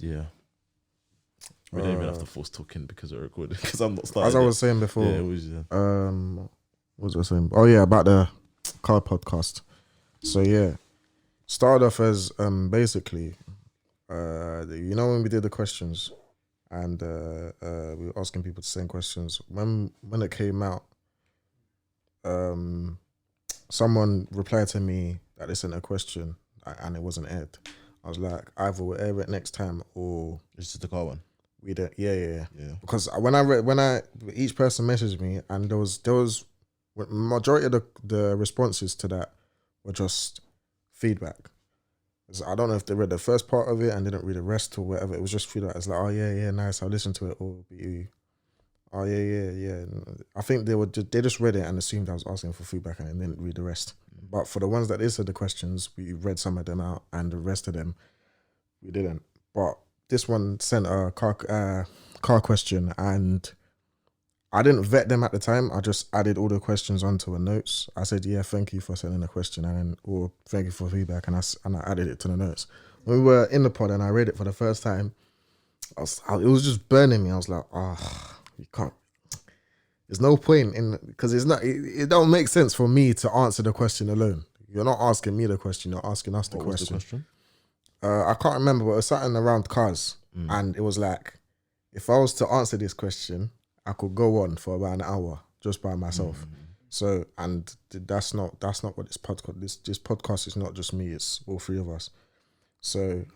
Yeah. We don't even have to force talking because we're recording. Because I'm not starting. As I was saying before, yeah, it was. Yeah. what was I saying? Oh yeah, about the car podcast. So yeah, started off as basically, you know when we did the questions, and we were asking people to send questions. When it came out, someone replied to me that they sent a question and it wasn't aired. I was like, either we'll air it next time or This is the car one. we don't. Yeah. Yeah. Because each person messaged me and there was majority of the responses to that were just feedback. So I don't know if they read the first part of it and didn't read the rest or whatever. It was just feedback. It's like, oh yeah, nice. I'll listen to it. Or oh yeah. I think they just read it and assumed I was asking for feedback and didn't read the rest. But for the ones that they said the questions, we read some of them out and the rest of them we didn't. But this one sent a car question and I didn't vet them at the time. I just added all the questions onto the notes. I said, yeah, thank you for sending a question or thank you for feedback. And I added it to the notes. When we were in the pod and I read it for the first time, it was just burning me. I was like, you can't. There's no point in, because it don't make sense for me to answer the question alone. You're not asking me the question, you're asking us the What question. was the question? I can't remember, but it was something around cars. And it was like, if I was to answer this question, I could go on for about an hour just by myself. So, and that's not what this podcast is not just me, it's all three of us. So,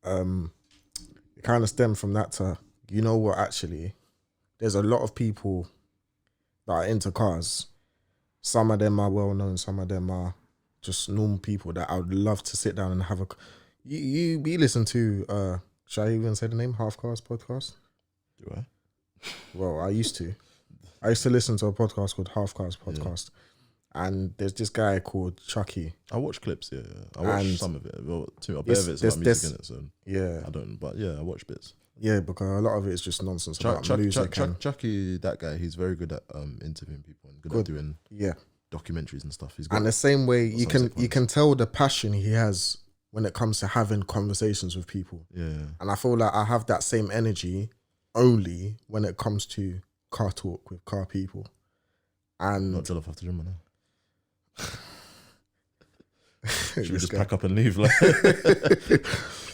it kind of stemmed from that to, you know what, actually, there's a lot of people that are into cars. Some of them are well known, some of them are just normal people that I would love to sit down and have we listen to should I even say the name? Half Cars Podcast? Do I? Well, I used to listen to a podcast called Half Cars Podcast. Yeah. And there's this guy called Chucky. I watch clips, yeah. I watch some of it. Well, too. A bit of it's about music in it, so yeah. I don't, but yeah, I watch bits. Yeah, because a lot of it is just nonsense about music. Chucky, that guy, he's very good at interviewing people and good at doing documentaries and stuff. He's got, and the same way you can tell the passion he has when it comes to having conversations with people. Yeah. And I feel like I have that same energy only when it comes to car talk with car people. And not Jollof after Jummah now. Should we just pack up and leave? Like,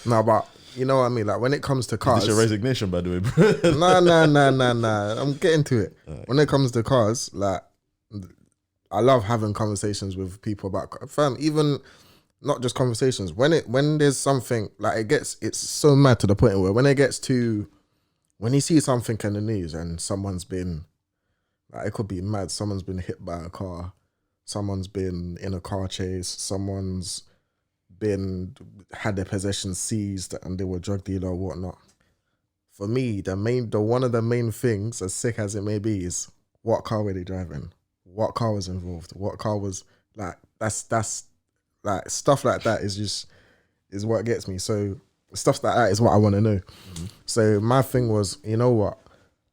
no, but you know what I mean? Like when it comes to cars. Is this your resignation, by the way, bro? Nah. I'm getting to it. Right. When it comes to cars, like I love having conversations with people about even not just conversations. When there's something like it's so mad to the point where when you see something in the news and someone's been, like, it could be mad. Someone's been hit by a car. Someone's been in a car chase. Someone's had their possessions seized and they were drug dealer or whatnot. For me, one of the main things, as sick as it may be, is what car were they driving? What car was involved? What car was like? That's like stuff like that is what gets me. So stuff like that is what I want to know. Mm-hmm. So my thing was, you know what?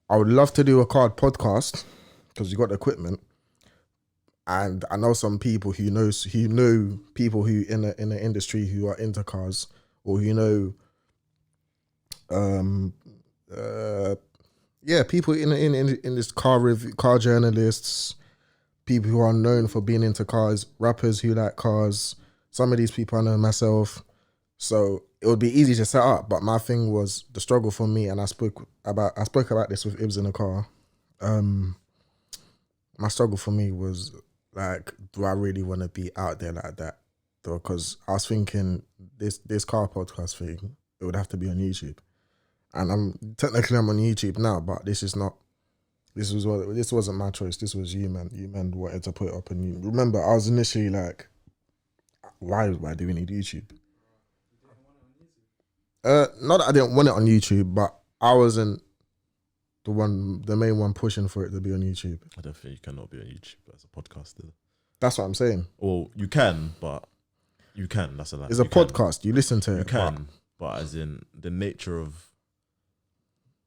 I would love to do a car podcast because you got the equipment. And I know some people who know people who in the industry who are into cars, or people in this car journalists, people who are known for being into cars, rappers who like cars. Some of these people I know myself, so it would be easy to set up. But my thing was the struggle for me, and I spoke about this with Ibs in the car. My struggle for me was, like, do I really want to be out there like that? Because I was thinking this car podcast thing, it would have to be on YouTube. And I'm on YouTube now, but this wasn't my choice. This was you, man. You, man, wanted to put it up. And you remember, I was initially like, why do we need YouTube? Not that I didn't want it on YouTube, but I wasn't the main one pushing for it to be on YouTube. I don't think you cannot be on YouTube as a podcaster. That's what I'm saying. Well, you can, but you can. That's a lie. It's a podcast. You listen to it. You can, but as in the nature of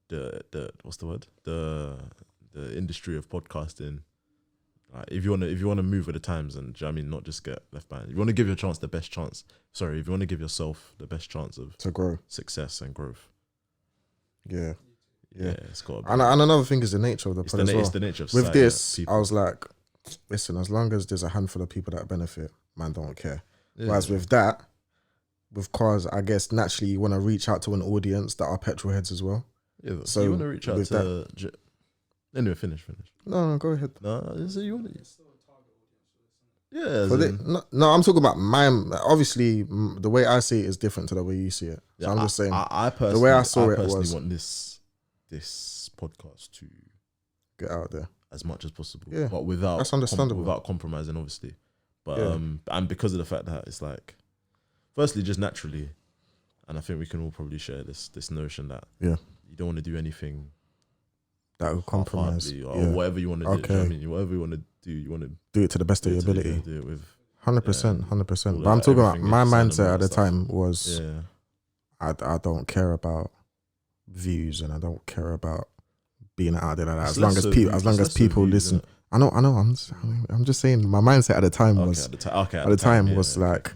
the what's the word? The industry of podcasting, Like, if you wanna move with the times, and do you know what I mean, not just get left behind. If you want to give your chance the best chance. Sorry, if you want to give yourself the best chance of to grow, success and growth. Yeah, it's got. And another thing is the nature of the pod as well. It's the nature of with society, this. I was like, listen, as long as there's a handful of people that benefit, man, don't care. Whereas with that, with cars, I guess naturally you want to reach out to an audience that are petrol heads as well. Yeah, so you want to reach out to. Anyway, finish. No, go ahead. No, so you want to. No, I'm talking about mine. Obviously, the way I see it is different to the way you see it. So I'm just saying. I personally, the way I saw it personally was want this podcast to get out there as much as possible. Yeah, but without that's understandable. Without compromising, obviously. But and because of the fact that it's like, firstly, just naturally, and I think we can all probably share this notion that you don't want to do anything that will compromise or whatever you want to do. Okay. You know what I mean, whatever you want to do, you want to do it to the best of your ability. Do it with 100%. But I'm talking about my mindset at the time was I don't care about views and I don't care about being out there like that. As long as people listen. I know. I'm just saying my mindset at the time was at the time was like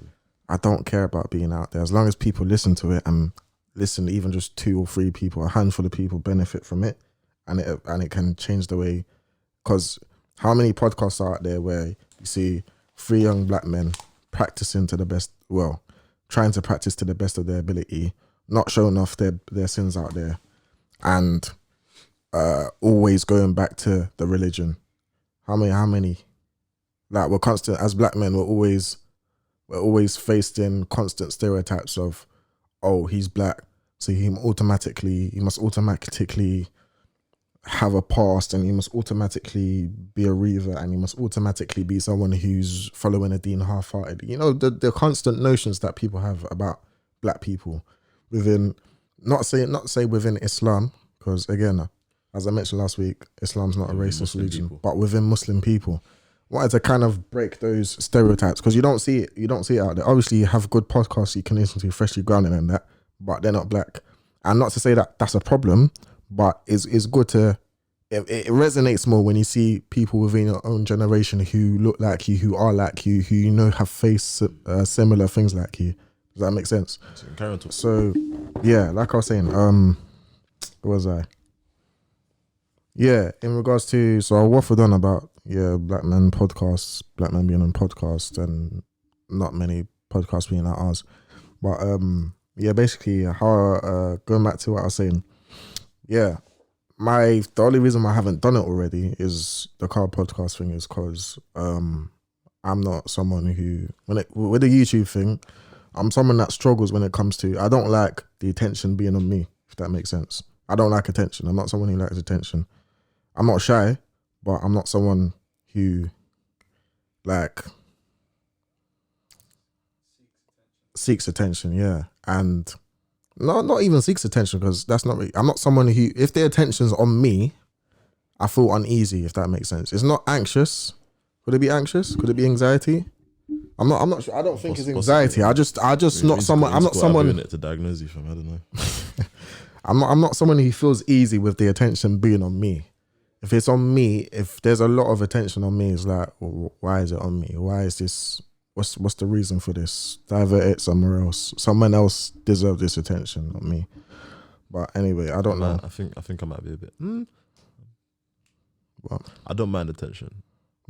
I don't care about being out there as long as people listen to it and listen. Even just 2 or 3 people, a handful of people benefit from it, and it can change the way. Because how many podcasts are out there where you see 3 young black men practicing to the best, trying to practice to the best of their ability, not showing off their sins out there, and always going back to the religion. How many? Like, we're constant as black men. We're always faced in constant stereotypes of, oh, he's black, so he must automatically have a past, and he must automatically be a reaver, and he must automatically be someone who's following a deen half-hearted. You know, the constant notions that people have about black people within, not say within Islam, because again, as I mentioned last week, Islam's not a racist religion, but within Muslim people. Wanted to kind of break those stereotypes, because you don't see it out there. Obviously, you have good podcasts you can listen to, freshly grounded and that, but they're not black. And not to say that that's a problem, but it's good to, it resonates more when you see people within your own generation who look like you, who are like you, who you know have faced similar things like you. Does that make sense? So yeah, like I was saying, where was I? Yeah, in regards to, so I waffled on about black men podcasts, black men being on podcasts, and not many podcasts being like ours. But basically how going back to what I was saying, the only reason why I haven't done it already is the car podcast thing is because I'm not someone who, with the YouTube thing, I'm someone that struggles when it comes to, I don't like the attention being on me, if that makes sense. I don't like attention. I'm not someone who likes attention. I'm not shy, but I'm not someone who seeks attention, and not even seeks attention, because that's not really, I'm not someone who, if the attention's on me, I feel uneasy, if that makes sense. It's not anxious. Could it be anxious? Could it be anxiety? I'm not sure. I don't think it's anxiety. I just not someone. I'm not someone. Doing it to diagnose you from. I don't know. I'm not someone who feels easy with the attention being on me. If it's on me, if there's a lot of attention on me, it's like, well, why is it on me? Why is this? What's the reason for this? Divert it somewhere else. Someone else deserves this attention, not me. But anyway, I don't know. I think I might be a bit. What? I don't mind attention.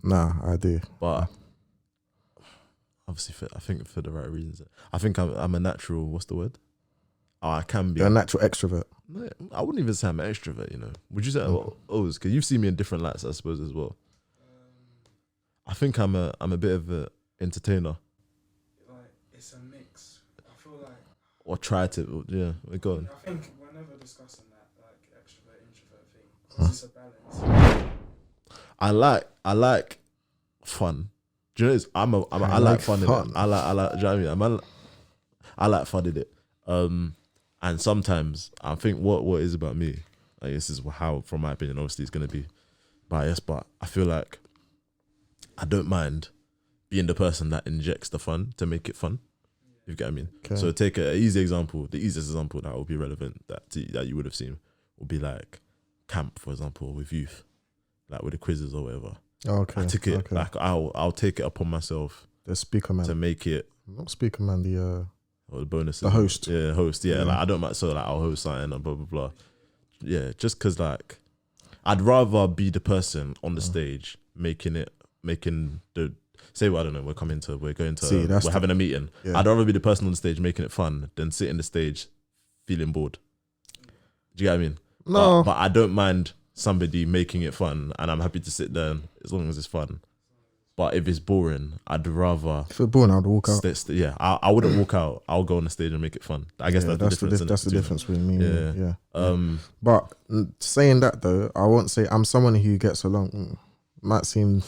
Nah, I do. But obviously, I think for the right reasons. I think I'm a natural. What's the word? Oh, I can be. You're a natural extrovert. No, I wouldn't even say I'm an extrovert. You know, would you say? Because you've seen me in different lights, I suppose, as well. I think I'm a bit of an entertainer. Like, it's a mix. I feel like. Or try to. Yeah, go on. I think we're never discussing that extrovert introvert thing. It's just a balance. I like fun. Do you know this? I like fun in it. I like. Do you know what I mean? I like fun in it. And sometimes I think what is about me, like, this is how, from my opinion, obviously it's gonna be biased, but I feel like I don't mind being the person that injects the fun to make it fun. You get what I mean? Okay. So take an easy example. The easiest example that will be relevant that you would have seen would be like camp, for example, with youth, like with the quizzes or whatever. Okay. I took it like I'll take it upon myself. The speaker man to make it not speaker man. The bonus. The host. Yeah, host. Yeah, like I don't mind. So like I'll host something and blah blah blah. Yeah, just because like I'd rather be the person on the stage making the say what I don't know. We're going to we're having a meeting. Yeah. I'd rather be the person on the stage making it fun than sitting the stage feeling bored. Do you get what I mean? No, but I don't mind somebody making it fun, and I'm happy to sit there as long as it's fun. But if it's boring, I'd rather. If it's boring, I'd walk out. Yeah, I wouldn't walk out. I'll go on the stage and make it fun. I guess that's the difference. That's the difference between me. Yeah. But saying that though, I won't say I'm someone who gets along. Might seem,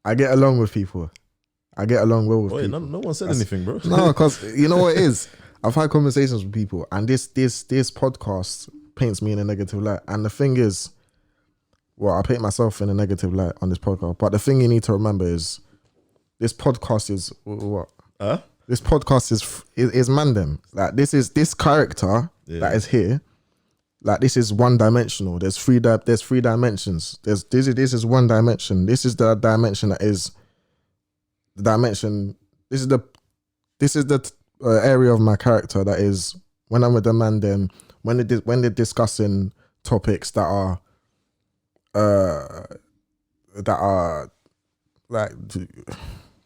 I get along with people. I get along well with people. No one said anything, bro. No, because you know what it is. I've had conversations with people, and this podcast paints me in a negative light. And the thing is, well, I paint myself in a negative light on this podcast. But the thing you need to remember is, this podcast is what? This podcast is Mandem. Like this character that is here. Like this is one dimensional. There's three dimensions. This is one dimension. This is the dimension that is the dimension. This is the area of my character that is when I'm with the Mandem. When they're discussing topics that are like,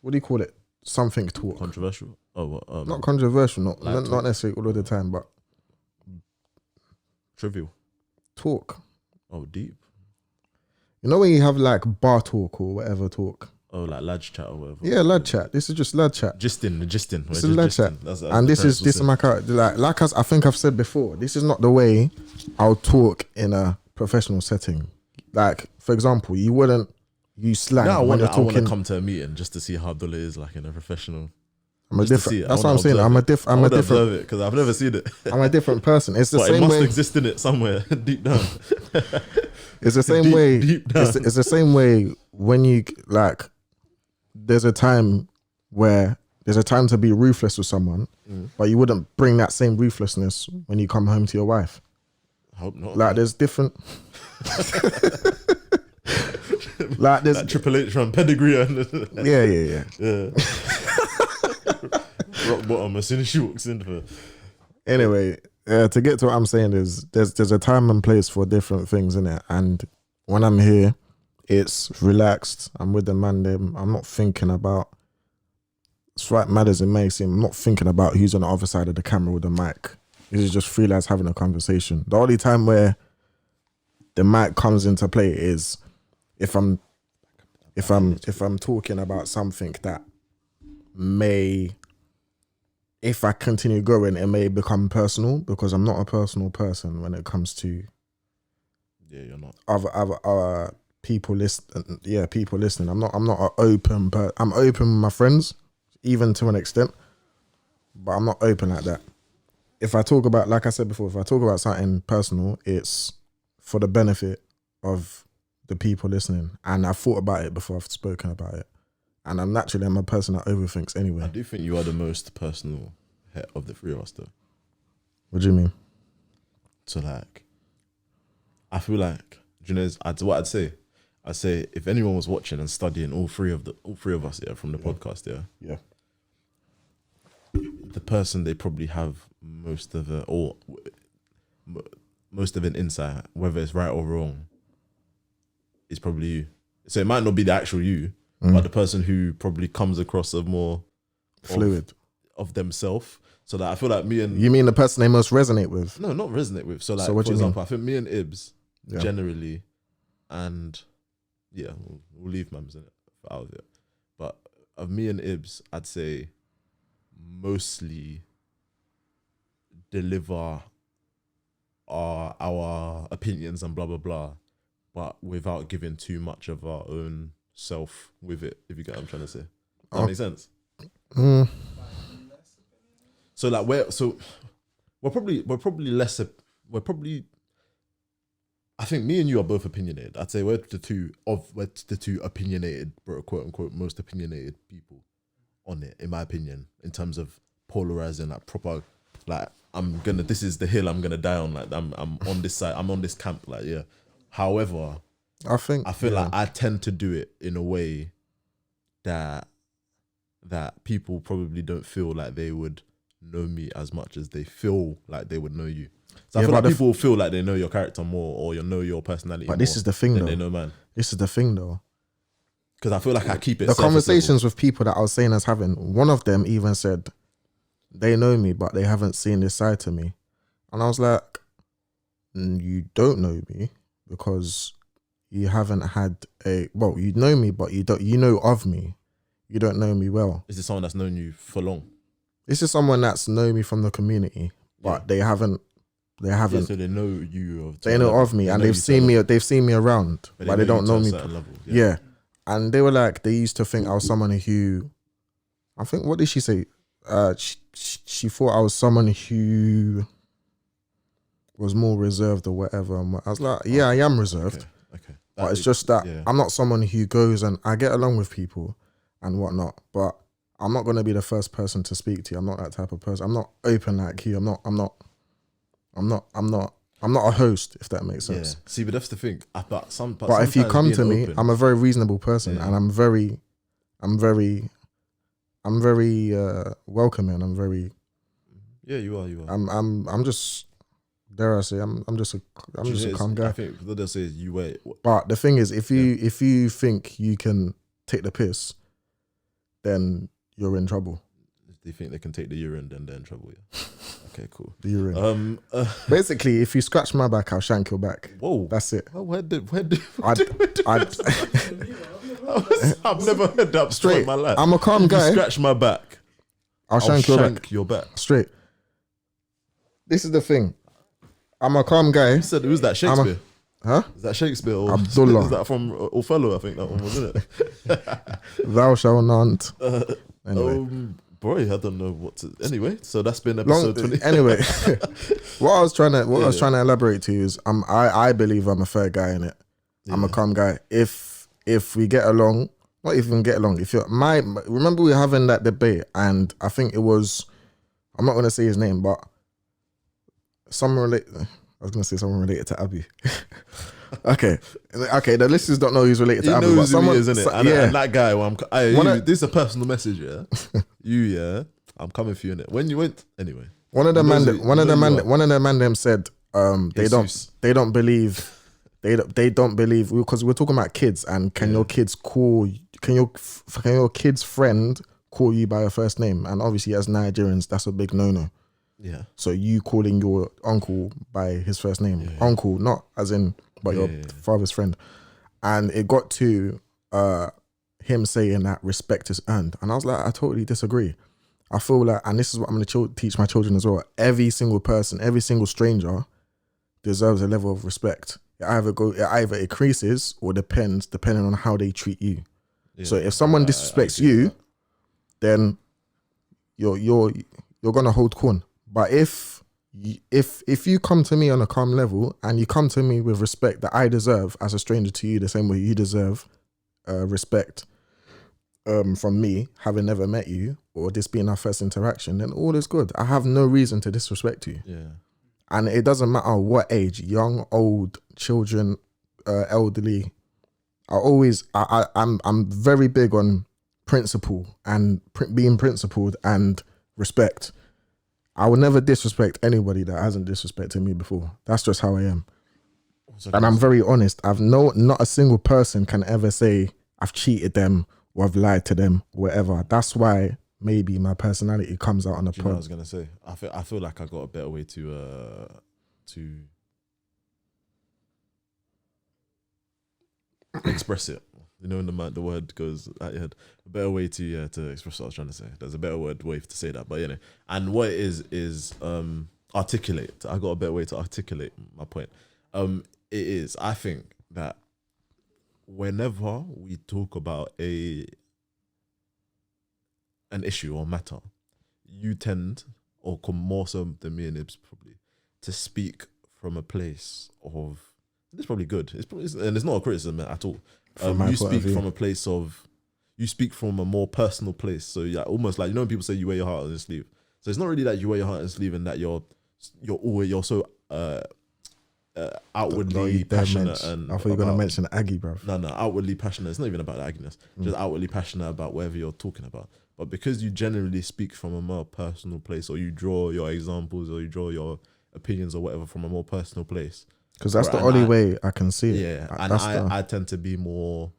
what do you call it? Something talk. Controversial. Not controversial. Not necessarily all of the time, but trivial talk. Oh, deep. You know when you have like bar talk or whatever talk. Oh, like lad chat or whatever. Yeah, lad chat. This is just lad chat. Gisting. This is lad chat. And this is my character. Like I think I've said before, this is not the way I'll talk in a professional setting. Like, for example, you wouldn't use slang when you're talking. I want to come to a meeting just to see how Abdullah is like in a professional. I'm a different. That's what I'm saying. I'm a different. Observe it because I've never seen it. I'm a different person. It's the but same way. It must exist in it somewhere deep down. It's the same way. Deep down. It's the same way when you like. There's a time to be ruthless with someone, but you wouldn't bring that same ruthlessness when you come home to your wife. I hope not. Like there's different. Like there's that Triple H run pedigree. Yeah. Rock bottom as soon as she walks in. Anyway, to get to what I'm saying is there's a time and place for different things in it, and when I'm here, it's relaxed. I'm with the man there. I'm not thinking about, it's right mad as it may seem, I'm not thinking about who's on the other side of the camera with the mic. This is just three lads having a conversation. The only time where the mic comes into play is if I'm talking about something that may, if I continue going, it may become personal, because I'm not a personal person when it comes to you're not other people listen. Yeah, people listening. I'm not an open, but I'm open with my friends, even to an extent, but I'm not open like that. If I talk about, like I said before, if I talk about something personal, it's for the benefit of the people listening. And I've thought about it before I've spoken about it. And I'm a person that overthinks anyway. I do think you are the most personal of the three of us, though. What do you mean? So like, I feel like, do you know what I'd say? I'd say if anyone was watching and studying all three of us from the podcast, the person they probably have most of an insight, whether it's right or wrong, is probably you. So it might not be the actual you, but the person who probably comes across a more fluid of themselves. So that I feel like me and you mean the person they most resonate with? No, not resonate with. So like, for example, I think me and Ibs generally, and we'll leave Mams in it out of it. But of me and Ibs, I'd say mostly deliver our opinions and blah blah blah, but without giving too much of our own self with it. If you get what I'm trying to say, does that make sense? So like we're probably I think me and you are both opinionated. I'd say we're the two opinionated, bro, quote unquote, most opinionated people on it, in my opinion, in terms of polarizing, like proper, like this is the hill I'm gonna die on. Like I'm on this side, I'm on this camp. Like However, I feel like I tend to do it in a way that people probably don't feel like they would know me as much as they feel like they would know you. So I feel like people feel like they know your character more, or you know your personality more. But this is the thing, though. They know, man. This is the thing, though. Because I feel like I keep it. The conversations with people that I was saying as having, one of them even said they know me, but they haven't seen this side to me, and I was like, you don't know me because you haven't had you know me, but you know of me. You don't know me well. Is this someone that's known you for long? This is someone that's known me from the community, but they haven't. Yeah, so they know you. They know of me, and they've seen me. They've seen me around, but they don't know me. Level, yeah, and they were like, they used to think I was someone who, I think, what did she say? She thought I was someone who was more reserved or whatever. And I was like, yeah, I am reserved. Okay. But it's just that I'm not someone who goes, and I get along with people and whatnot, but I'm not going to be the first person to speak to you. I'm not that type of person. I'm not open like you. I'm not a host, if that makes sense. Yeah. See, but that's the thing. But if you come to me, I'm a very reasonable person, and I'm very welcoming. I'm very. Yeah, you are. I'm just. Dare I say, I'm just a calm guy. I think what they'll say is you wait. But the thing is, if you think you can take the piss, then you're in trouble. If they think they can take the urine, then they're in trouble. Yeah. Okay, cool. The urine. Basically, if you scratch my back, I'll shank your back. Whoa, that's it. Well, I've never heard that straight in my life. I'm a calm guy. You scratch my back, I'll shank your back. Straight. This is the thing. I'm a calm guy. You said, who's that, Shakespeare? Huh? Is that Shakespeare? Or Abdullah. Is that from Othello? I think that one was, isn't it? Thou shalt not. Anyway. Boy, I don't know what to. Anyway, so that's been episode 20. Anyway, what I was trying to elaborate to you is, I believe I'm a fair guy in it. I'm a calm guy. If we get along, not even get along. Remember we were having that debate, and I think it was, I'm not going to say his name, but someone related to Abby. Okay. The listeners don't know who's related to Abby. He knows who he is, isn't it? And that guy, this is a personal message, yeah. I'm coming for you, innit? When you went, anyway. One of the man said, they don't believe, because we're talking about kids, and can your kids friend call you by your first name? And obviously, as Nigerians, that's a big no-no. Yeah. So you calling your uncle by his first name, uncle, not as in, but your father's friend. And it got to him saying that respect is earned. And I was like, I totally disagree. I feel like, and this is what I'm going to teach my children as well, every single person, every single stranger deserves a level of respect. It either increases or depends, depending on how they treat you. Yeah. So if someone disrespects you, then you're going to hold corn. But if you come to me on a calm level, and you come to me with respect that I deserve as a stranger to you, the same way you deserve respect from me, having never met you, or this being our first interaction, then all is good. I have no reason to disrespect you. Yeah. And it doesn't matter what age, young, old, children, elderly. I'm very big on principle and being principled and respect. I will never disrespect anybody that hasn't disrespected me before. That's just how I am. And I'm very honest. Not a single person can ever say I've cheated them or I've lied to them or whatever. That's why maybe my personality comes out on the pod. You know what I was gonna say? I feel like I got a better way to express it. You know, when the word goes out your head, a better way to express what I was trying to say. There's a better way to say that, but you know. And what it is articulate. I got a better way to articulate my point. It is, I think that whenever we talk about an issue or matter, you tend, or more so than me and Ibs probably, to speak from a place of, it's probably good. And it's not a criticism at all. You speak from a place of, you speak from a more personal place. So yeah, almost like, you know, when people say you wear your heart on your sleeve. So it's not really that you wear your heart on your sleeve and that you're so outwardly passionate and I thought you were gonna mention Aggie, bro. No, outwardly passionate. It's not even about the agginess. Just outwardly passionate about whatever you're talking about. But because you generally speak from a more personal place, or you draw your examples, or you draw your opinions or whatever from a more personal place, because that's the only way I can see it. Yeah, and I tend to be more.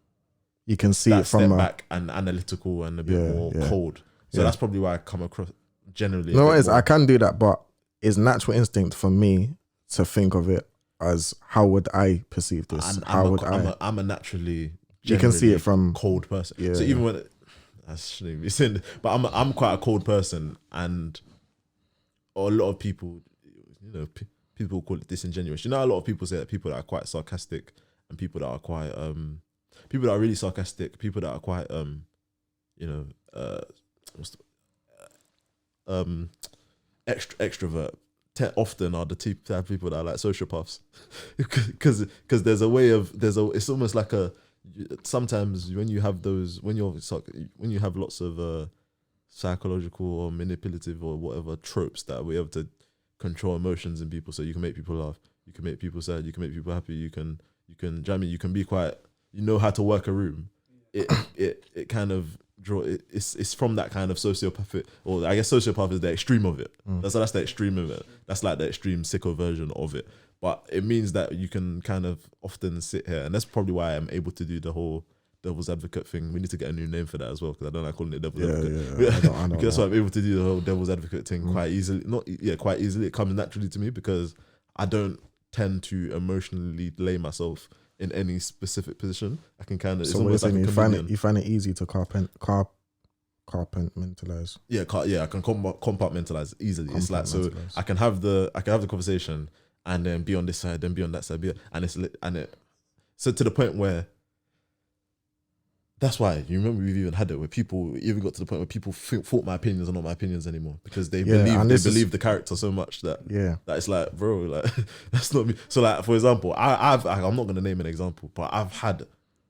You can see it from back and analytical and a bit more cold. So that's probably why I come across generally. No, it is. I can do that, but it's natural instinct for me to think of it as how would I perceive this? And I'm a naturally. You can see it from cold person. Yeah. So even when I shouldn't be saying, but I'm quite a cold person, and a lot of people, people call it disingenuous. You know, a lot of people say that people that are quite sarcastic and people that are quite people that are really sarcastic, people that are quite extrovert often are the type of people that are like sociopaths, because there's a way of it's almost like sometimes when you have lots of psychological or manipulative or whatever tropes that we're able to control emotions in people, so you can make people laugh, you can make people sad, you can make people happy, you can you can be quite, how to work a room. It kind of it's from that kind of sociopathic, or I guess sociopath is the extreme of it. That's the extreme of it. That's like the extreme sicko version of it. But it means that you can kind of often sit here, and that's probably why I'm able to do the whole devil's advocate thing. We need to get a new name for that as well, because I don't like calling it devil's advocate. Yeah. I know that's why I'm able to do the whole devil's advocate thing quite easily. Quite easily. It comes naturally to me because I don't tend to emotionally lay myself in any specific position. I can kind of. So it's like you find it easy to compartmentalize. Yeah, I can compartmentalize easily. It's like, so I can have the conversation and then be on this side, then be on that side, so to the point where. That's why you remember we've even had it where people even got to the point where people thought my opinions are not my opinions anymore, because they believe the character so much that it's like, bro, like that's not me. So like, for example, I'm not gonna name an example, but I've had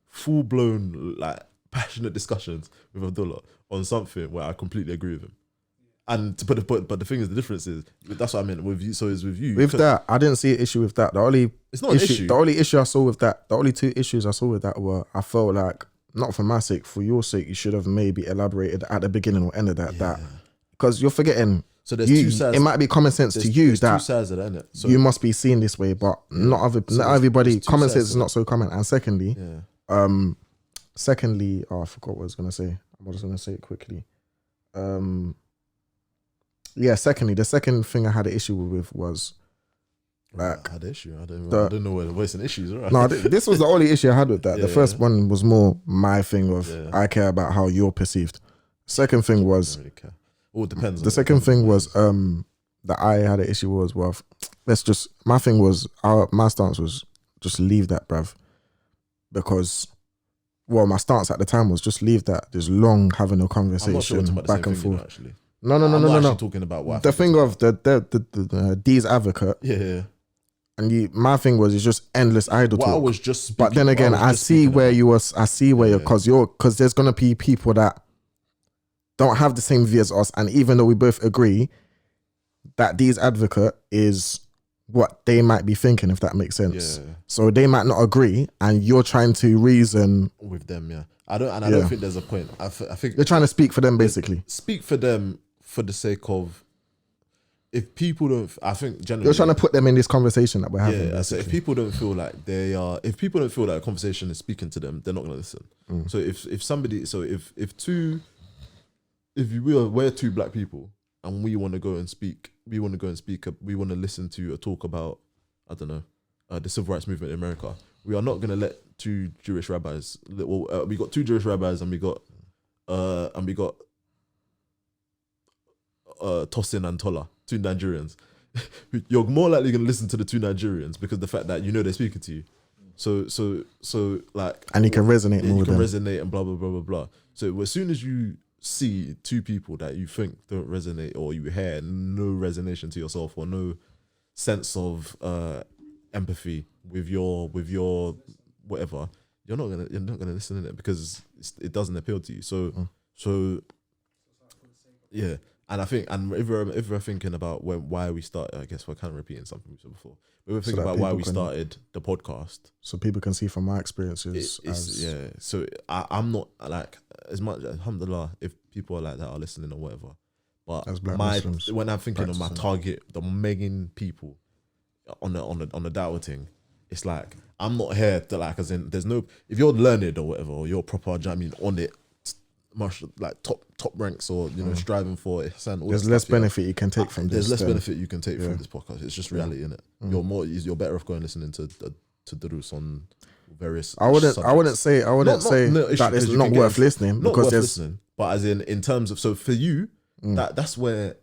full blown like passionate discussions with Abdullah on something where I completely agree with him. And but the thing is, the difference is, that's what I meant with you. So it's with you. With that, I didn't see an issue with that. It's not an issue. The only issue I saw with that, the only two issues I saw with that were, I felt like, not for my sake, for your sake, you should have maybe elaborated at the beginning or end of that, because you're forgetting. So there's two sides. It might be common sense to you that 2 sides of that, innit? So you must be seen this way, but not everybody. Common sense is not so common. And secondly, I forgot what I was gonna say. I was gonna say it quickly. Secondly, the second thing I had an issue with was, like, I had an issue. I don't know where the voice and issues are. Right? No, this was the only issue I had with that. The first one was more my thing of I care about how you're perceived. Second thing was, really care. All depends. The second thing was that I had an issue was, well, my thing was, my stance was just leave that, bruv, because, well, my stance at the time was just leave that. There's long having a conversation back and forth. Actually. No. Talking about what the thing of the D's advocate. Yeah. And my thing was, it's just endless idle talk. I was just but then again, I see where you're, because there's gonna be people that don't have the same view as us, and even though we both agree that D's advocate is what they might be thinking, if that makes sense. Yeah. So they might not agree, and you're trying to reason with them. Yeah, I don't think there's a point. I think you're trying to speak for them, basically. Speak for them for the sake of. If people don't, I think generally you're trying to put them in this conversation that we're having. Yeah, so if people don't feel like if people don't feel like a conversation is speaking to them, they're not gonna listen. So we're two black people and we want to go and speak, we want to listen to a talk about, I don't know, the civil rights movement in America. We are not gonna let two Jewish rabbis. We got two Jewish rabbis and we got Tosin and Tola, two Nigerians. You're more likely going to listen to the two Nigerians because the fact that they're speaking to you. So like, and you can resonate more. You can resonate and blah blah blah blah blah. So as soon as you see two people that you think don't resonate, or you hear no resonation to yourself, or no sense of empathy with your whatever, you're not gonna listen to it because it doesn't appeal to you. So yeah. And I think, and if we're thinking about why we started, I guess we're kind of repeating something we said before. But we're thinking about why we started the podcast, so people can see from my experiences. Yeah. So I'm not like as much. Alhamdulillah, if people are like that are listening or whatever. But when I'm thinking of my target, the main people on the dawah thing, it's like I'm not here to like, as in there's no, if you're learned or whatever, or you're proper, do you know what I mean, on it, much like top ranks, or striving for it. There's less benefit you can take from this. There's less benefit you can take from this podcast. It's just reality, innit? You're better off going listening to Durus on various. I wouldn't say that it's not worth listening, because there's listening, but as in terms of, so for you, that's where.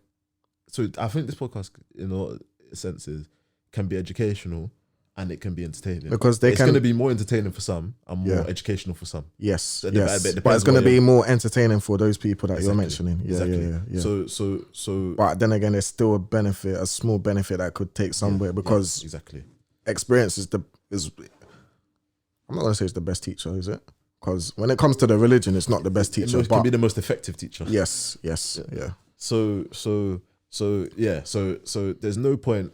So I think this podcast, in all senses, can be educational. And it can be entertaining, because it's going to be more entertaining for some and more educational for some. Yes, so but it's going to be more entertaining for those people that you're mentioning. Yeah. So. But then again, there's still a small benefit that could take somewhere, because experience is I'm not going to say it's the best teacher, is it? Because when it comes to the religion, it's not the best teacher. It can be the most effective teacher. Yes. So there's no point.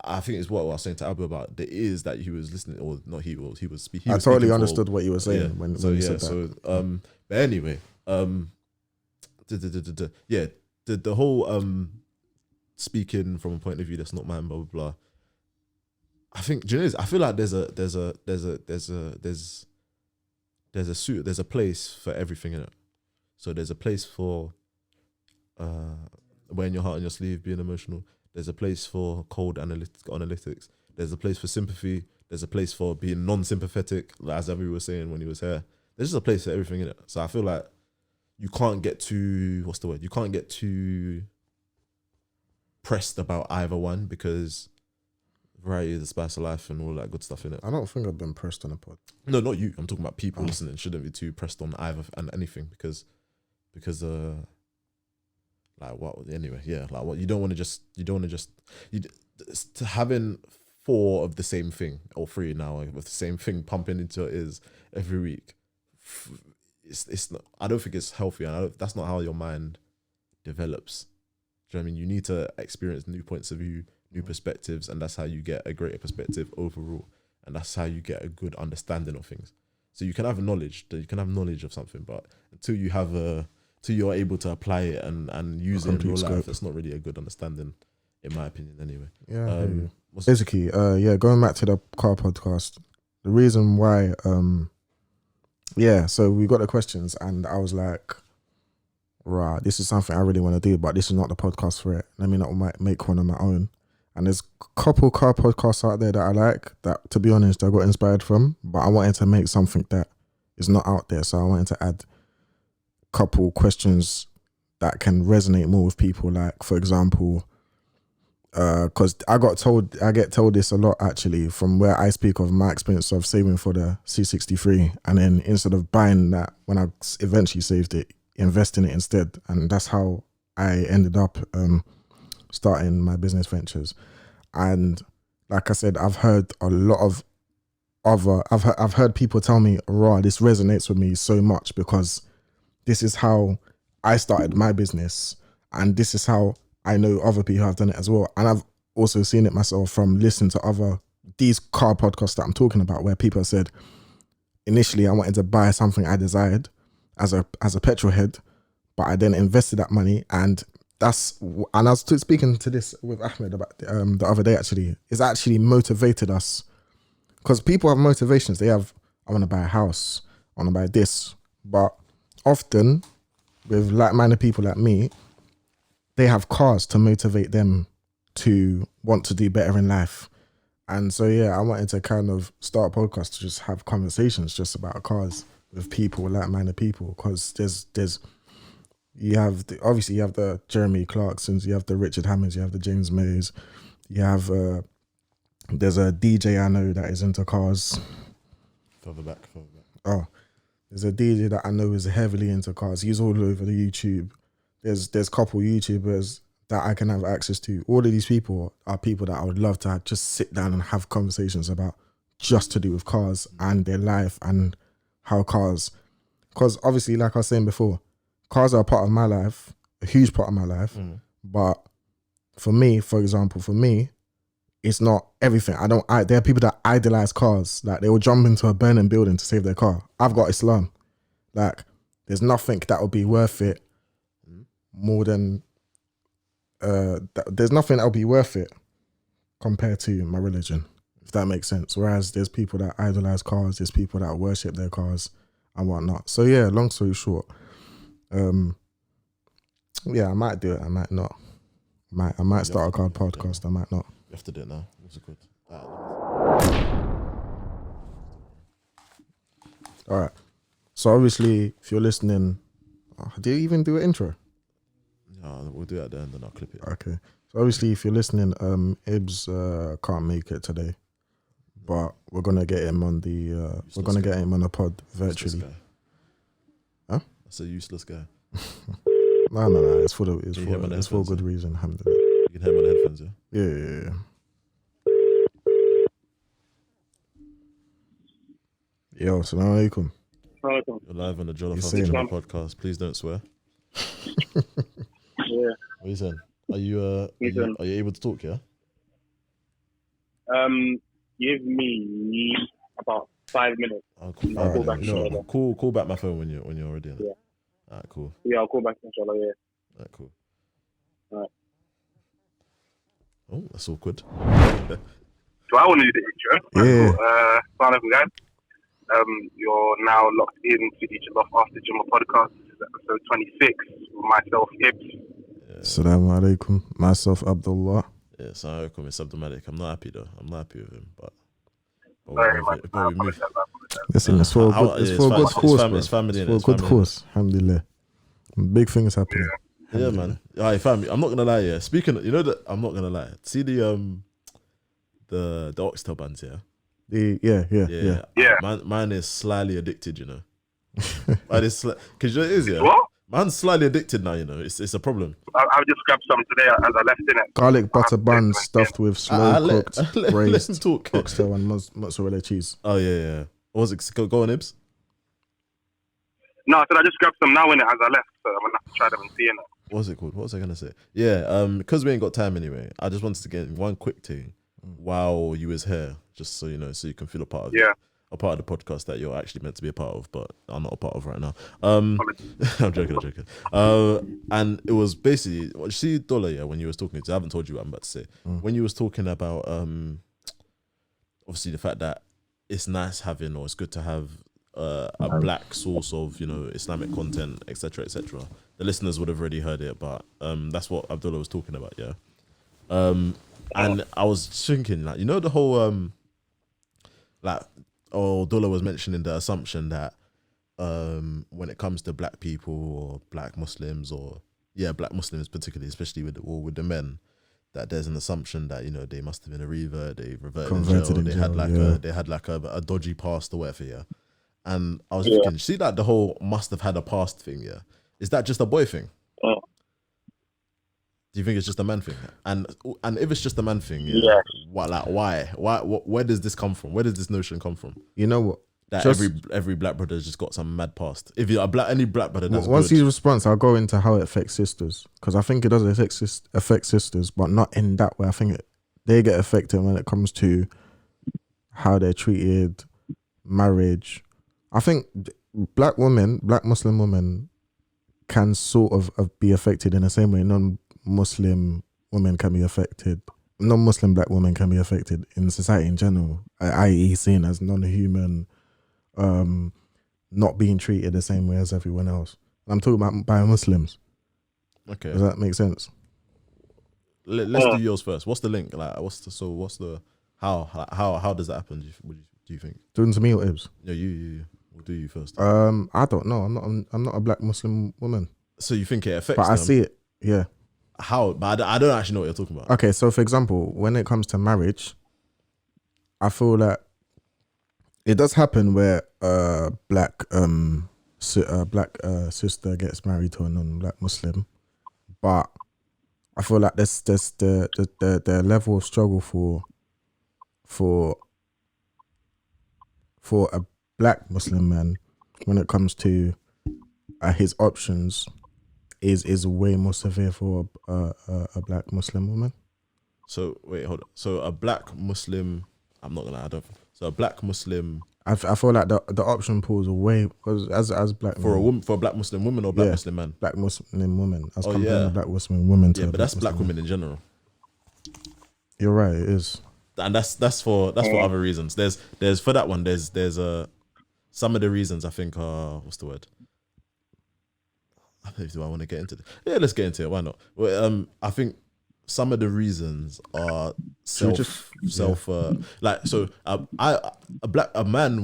I think it's what I was saying to Abu about the ears that he was listening, or not he was speaking. I totally understood what you were saying when you said that. So but anyway, the whole speaking from a point of view that's not mine, blah blah blah. I think, do you know this? I feel like there's a place for everything in it. So there's a place for wearing your heart on your sleeve, being emotional. There's a place for cold analytics. There's a place for sympathy. There's a place for being non-sympathetic, as Abu was saying when he was here. There's just a place for everything in it. So I feel like you can't get too, You can't get too pressed about either one, because variety is the spice of life and all that good stuff in it. I don't think I've been pressed on a pod. No, not you. I'm talking about people listening. Shouldn't be too pressed on either and anything, because like what? Anyway, yeah. Like what? You don't want to just having 4 of the same thing, or 3 now with the same thing pumping into your ears every week. It's not. I don't think it's healthy, and that's not how your mind develops. Do you know what I mean? You need to experience new points of view, new perspectives, and that's how you get a greater perspective overall, and that's how you get a good understanding of things. So you can have knowledge of something, but until you're able to apply it and use it in real life, it's not really a good understanding, in my opinion, anyway. Yeah. Basically, going back to the car podcast, the reason why, so we got the questions, and I was like, right, this is something I really want to do, but this is not the podcast for it. Let me not make one of my own. And there's a couple car podcasts out there that I like, that, to be honest, I got inspired from, but I wanted to make something that is not out there. So I wanted to add couple questions that can resonate more with people, like, for example, because I get told this a lot, actually, from where I speak of my experience of saving for the C63, and then instead of buying that when I eventually saved it, invest in it instead. And that's how I ended up starting my business ventures. And like I said, I've heard a lot of I've heard people tell me, raw, this resonates with me so much, because this is how I started my business, and this is how I know other people have done it as well. And I've also seen it myself from listening to these car podcasts that I'm talking about, where people have said, initially I wanted to buy something I desired as a petrol head, but I then invested that money, and I was speaking to this with Ahmed about the other day, actually. It's actually motivated us, because people have motivations. They have, I want to buy a house, I want to buy this, but often with like-minded people like me, they have cars to motivate them to want to do better in life. And so, I wanted to kind of start a podcast to just have conversations just about cars with people, like-minded people, because you have the Jeremy Clarksons, you have the Richard Hammonds, you have the James Mays, you have there's a DJ I know that is into cars. Further back. Oh, there's a DJ that I know is heavily into cars. He's all over the YouTube. There's a couple YouTubers that I can have access to. All of these people are people that I would love to just sit down and have conversations about, just to do with cars and their life and how cars, because obviously, like I was saying before, cars are a part of my life a huge part of my life. But for me, for example, it's not everything. There are people that idolize cars. Like, they will jump into a burning building to save their car. I've got Islam. Like, there's nothing that would be worth it more than there's nothing that would be worth it compared to my religion, if that makes sense. Whereas there's people that idolize cars, there's people that worship their cars and whatnot. So yeah, long story short, yeah, I might do it, I might not. I might start a car podcast, I might not. You have to do it now. What's it called? All right. So obviously, if you're listening, do you even do an intro? No, we'll do it at the end and I'll clip it. Okay. So obviously, if you're listening, Ibs can't make it today, but we're gonna get him on the get him on the pod virtually. Huh? That's a useless guy. No. It's for a good reason. Alhamdulillah. You can hear him on the headphones, yeah. Yeah. Yo, assalamu alaikum. You're live on the Jollof after Jummah podcast. Please don't swear. Yeah. What are you saying? Are you able to talk? Yeah. Give me about 5 minutes. I'll call back. Inshallah. Call back my phone when you're ready. Yeah. Alright, cool. Yeah, I'll call back inshallah. Yeah. Alright, cool. Alright. Oh, that's awkward. So I want to do the intro. Yeah. Assalamu alaikum, guys. You're now locked into the Jollof After Jummah podcast. This is episode 26 with myself, Ibs. Assalamu alaikum. Myself, Abdullah. Yeah, assalamu alaikum. It's Abdulmalik. I'm not happy though. I'm not happy with him, but Very much. we move. Listen, it's for a good cause. It's family. It's for a good cause. Alhamdulillah. Big things happening. Yeah, man. Alright, family. I'm not gonna lie. Yeah, speaking, you know that I'm not gonna lie. See the oxtail buns, yeah. Yeah. Mine is slightly addicted, you know. Because you know what it is, yeah. What? Man's slightly addicted now, you know. It's a problem. I've just grabbed some today as I left in it. Garlic butter buns stuffed with slow cooked let him braised talk. oxtail and mozzarella cheese. Oh yeah. What was it? Go on, Ibs. No, I said I just grabbed some now in it as I left, so I'm gonna have to try them and see in it. What was it called? What was I gonna say? Yeah, because we ain't got time anyway. I just wanted to get one quick thing while you was here, just so you know, so you can feel a part of a part of the podcast that you're actually meant to be a part of, but I'm not a part of right now. I'm joking. And it was basically, you see, Dola, yeah, when you was talking, I haven't told you what I'm about to say. When you was talking about, obviously the fact that it's nice having, or it's good to have a black source of, you know, Islamic content, etc., etc. The listeners would have already heard it, but that's what Abdullah was talking about, yeah. And I was thinking, like, you know, the whole Dola was mentioning the assumption that when it comes to black people or black Muslims, or black Muslims particularly, especially with the men, that there's an assumption that, you know, they must have been a revert, they reverted in jail, they had like a dodgy past or whatever, yeah. And I was thinking, see that the whole must have had a past thing, yeah? Is that just a boy thing? Do you think it's just a man thing? And if it's just a man thing, why? Where does this come from? Where does this notion come from? You know what? That every black brother's just got some mad past. If you're any black brother, that's once good. his response, I'll go into how it affects sisters, because I think it does affect sisters, but not in that way. I think they get affected when it comes to how they're treated, marriage. I think black Muslim women can sort of be affected in the same way non-Muslim women can be affected. Non-Muslim black women can be affected in society in general, i.e. seen as non-human, not being treated the same way as everyone else. I'm talking about by Muslims. Okay. Does that make sense? Let's do yours first. What's the link? Like, how does that happen? Do you think? Doing to me or Ibs? Yeah, you. We'll do you first. I don't know. I'm not a black Muslim woman. So you think it affects but them? I see it. Yeah. How? But I don't actually know what you're talking about. Okay, so for example, when it comes to marriage, I feel that it does happen where black sister gets married to a non-black Muslim, but I feel like there's the level of struggle for a black Muslim man when it comes to his options is way more severe for a black Muslim woman. So wait, hold on. So a black Muslim, I'm not gonna lie, I don't. So a black Muslim. I feel like the option pool is way, because as black for men, a woman, for a black Muslim woman or black Muslim man. Black Muslim woman. As comparing yeah. a black Muslim woman to Yeah, a but black that's black Muslim women in general. You're right. It is. And that's for other reasons. There's for that one. There's some of the reasons I think are, what's the word? I don't know, do I want to get into this? Yeah, let's get into it. Why not? Well, I think some of the reasons are a man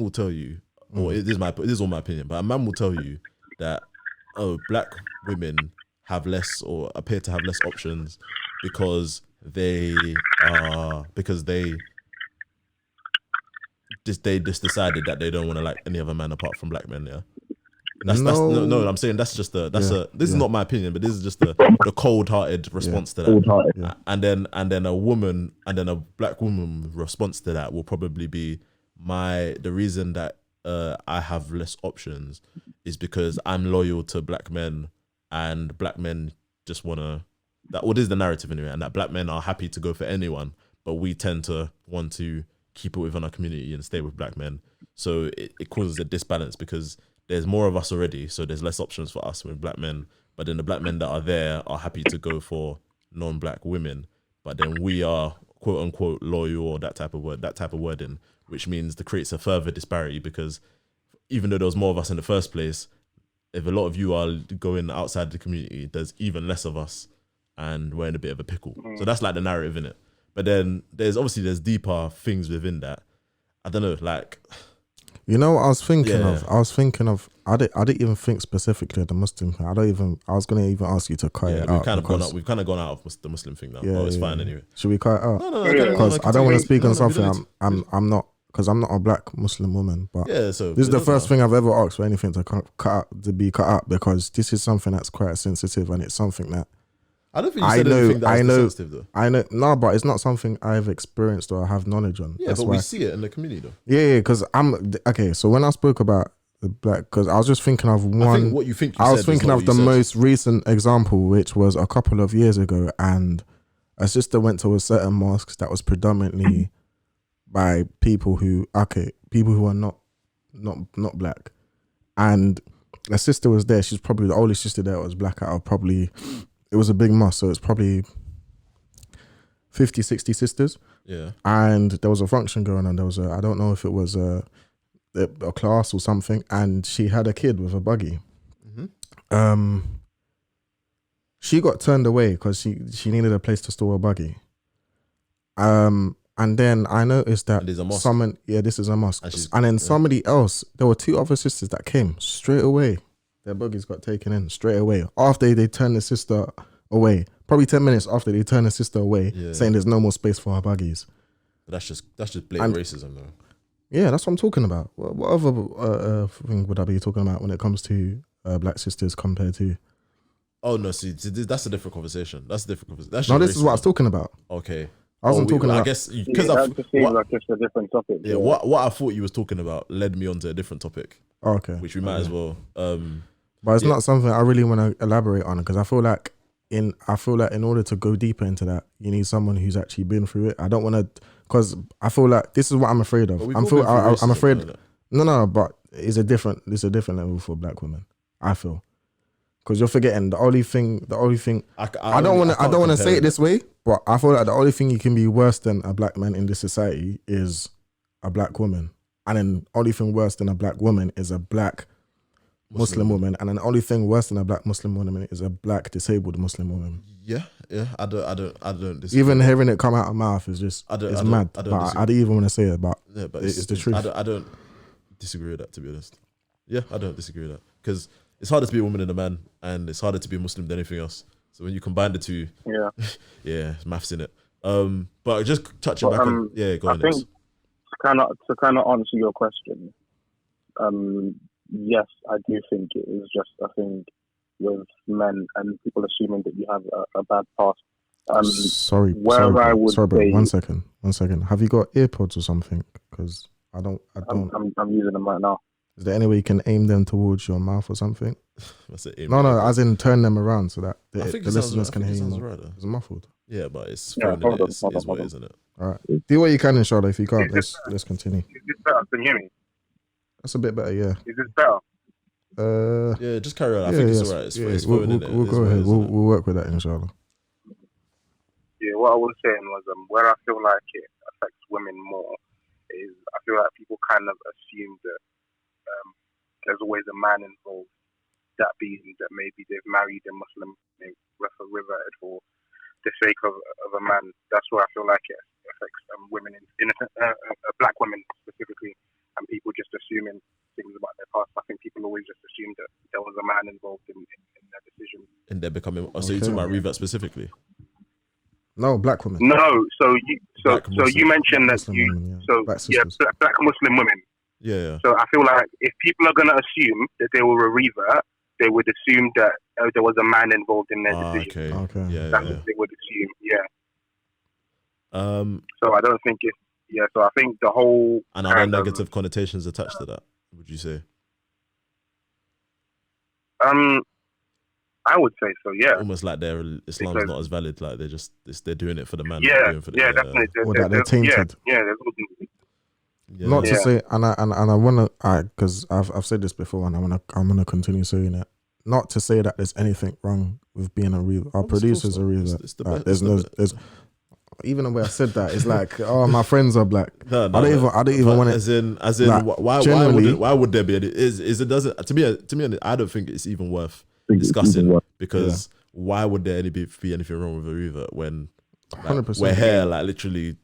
will tell you, or this is all my opinion, but a man will tell you that black women have less or appear to have less options because they just decided that they don't want to like any other man apart from black men. Yeah. I'm saying this is not my opinion, but this is just the cold-hearted response to that. Yeah. And then a black woman response to that will probably be the reason that I have less options is because I'm loyal to black men, and black men just wanna this is the narrative anyway, and that black men are happy to go for anyone, but we tend to want to keep it within our community and stay with black men. So it causes a disbalance because there's more of us already, so there's less options for us with black men. But then the black men that are there are happy to go for non-black women. But then we are quote unquote loyal, or that type of wording, which means that creates a further disparity, because even though there was more of us in the first place, if a lot of you are going outside the community, there's even less of us, and we're in a bit of a pickle. So that's like the narrative in it. But then there's deeper things within that. I don't know, like. You know what I was thinking of? I didn't even think specifically of the Muslim thing. I was gonna even ask you to cut it out. We've kind of gone out of the Muslim thing now. Yeah, it's fine anyway. Should we cut it out? No. Because I don't want to speak on something I'm not, because I'm not a black Muslim woman. But so this is the first thing I've ever asked for anything to be cut out, because this is something that's quite sensitive, and it's something that I don't think you said anything that was sensitive though. I know, no, but it's not something I've experienced or have knowledge on. Yeah, but we see it in the community though. Yeah, because so when I spoke about the black, because I was just thinking of one. I think what you think you I was thinking of the most recent example, which was a couple of years ago, and a sister went to a certain mosque that was predominantly by people who are not black, and a sister was there. She's probably the only sister there that was black out of probably. It was a big mosque, so it's probably 50, 60 sisters. Yeah. And there was a function going on. There was I don't know if it was a class or something, and she had a kid with a buggy. Mm-hmm. She got turned away because she needed a place to store a buggy. And then I noticed that this is a mosque. And then somebody else, there were two other sisters that came straight away. Their buggies got taken in straight away after they turned the sister away. Probably 10 minutes after they turned the sister away, saying there's no more space for her buggies. But that's just blatant racism, though. Yeah, that's what I'm talking about. What other thing would I be talking about when it comes to black sisters compared to? Oh no, see, that's a different conversation. That's this is what I was talking about. Okay. I wasn't talking about. I guess because that just seems like just a different topic. Yeah, what I thought you was talking about led me on to a different topic. Oh, okay. Which we might as well. But it's not something I really want to elaborate on, because I feel like in order to go deeper into that, you need someone who's actually been through it. I don't want to, because I feel like this is what I'm afraid of. I'm afraid. No, but it's a different level for black women. I feel, because you're forgetting the only thing. I don't want to say it this way, but I feel like the only thing you can be worse than a black man in this society is a black woman, and then the only thing worse than a black woman is a black Muslim woman, and then the only thing worse than a black Muslim woman is a black disabled Muslim woman. Yeah. I don't disagree. Even hearing it come out of mouth is just it's mad. I don't even want to say it, but it's the truth. I don't disagree with that, to be honest. Yeah, I don't disagree with that, because it's harder to be a woman than a man, and it's harder to be a Muslim than anything else. So when you combine the two, it's maths in it. But just touching back on, go on. I think to kind of answer your question, yes, I do think it is just a thing with men and people assuming that you have a bad past. Sorry, bro. One second. Have you got earpods or something? Because I'm using them right now. Is there any way you can aim them towards your mouth or something? That's it. No, as in turn them around so that the listeners can hear you. Right, it's muffled. Yeah, but it's phone in it. It's what it is, isn't it? All right. Do what you can, inshallah. If you can't, let's continue. Is this better? Can you hear me? That's a bit better, yeah. Is this better? Yeah, just carry on. I think it's alright. It's phone in it. We'll go ahead. We'll work with that, inshallah. Yeah, what I was saying was where I feel like it affects women more is I feel like people kind of assume that there's always a man involved. That being that maybe they've married a Muslim, they've reverted for the sake of a man. That's where I feel like it affects women, black women specifically, and people just assuming things about their past. I think people always just assume that there was a man involved in their decision. And they're becoming. So you're talking about revert specifically? No, black women. No, so you mentioned that black Muslim women. Yeah. So I feel like if people are going to assume that they were a revert, they would assume that there was a man involved in their decision. Okay. Yeah, that's what they would assume. Yeah. So I don't think it's So I think the whole and are there negative connotations attached to that? Would you say? I would say so. Yeah. Almost like their Islam's not as valid. Like they're doing it for the man. Yeah. Definitely. Or that they're tainted. Yeah. Not to say, and I wanna, because I've said this before, and I'm gonna continue saying it. Not to say that there's anything wrong with being a real. Our producers are real. There's even the way I said that, it's like, oh, my friends are black. I don't even want it. As in, like, why would there be? It doesn't to me? I don't think it's even worth discussing because why would there be anything wrong with a revert when 100%, we're here like literally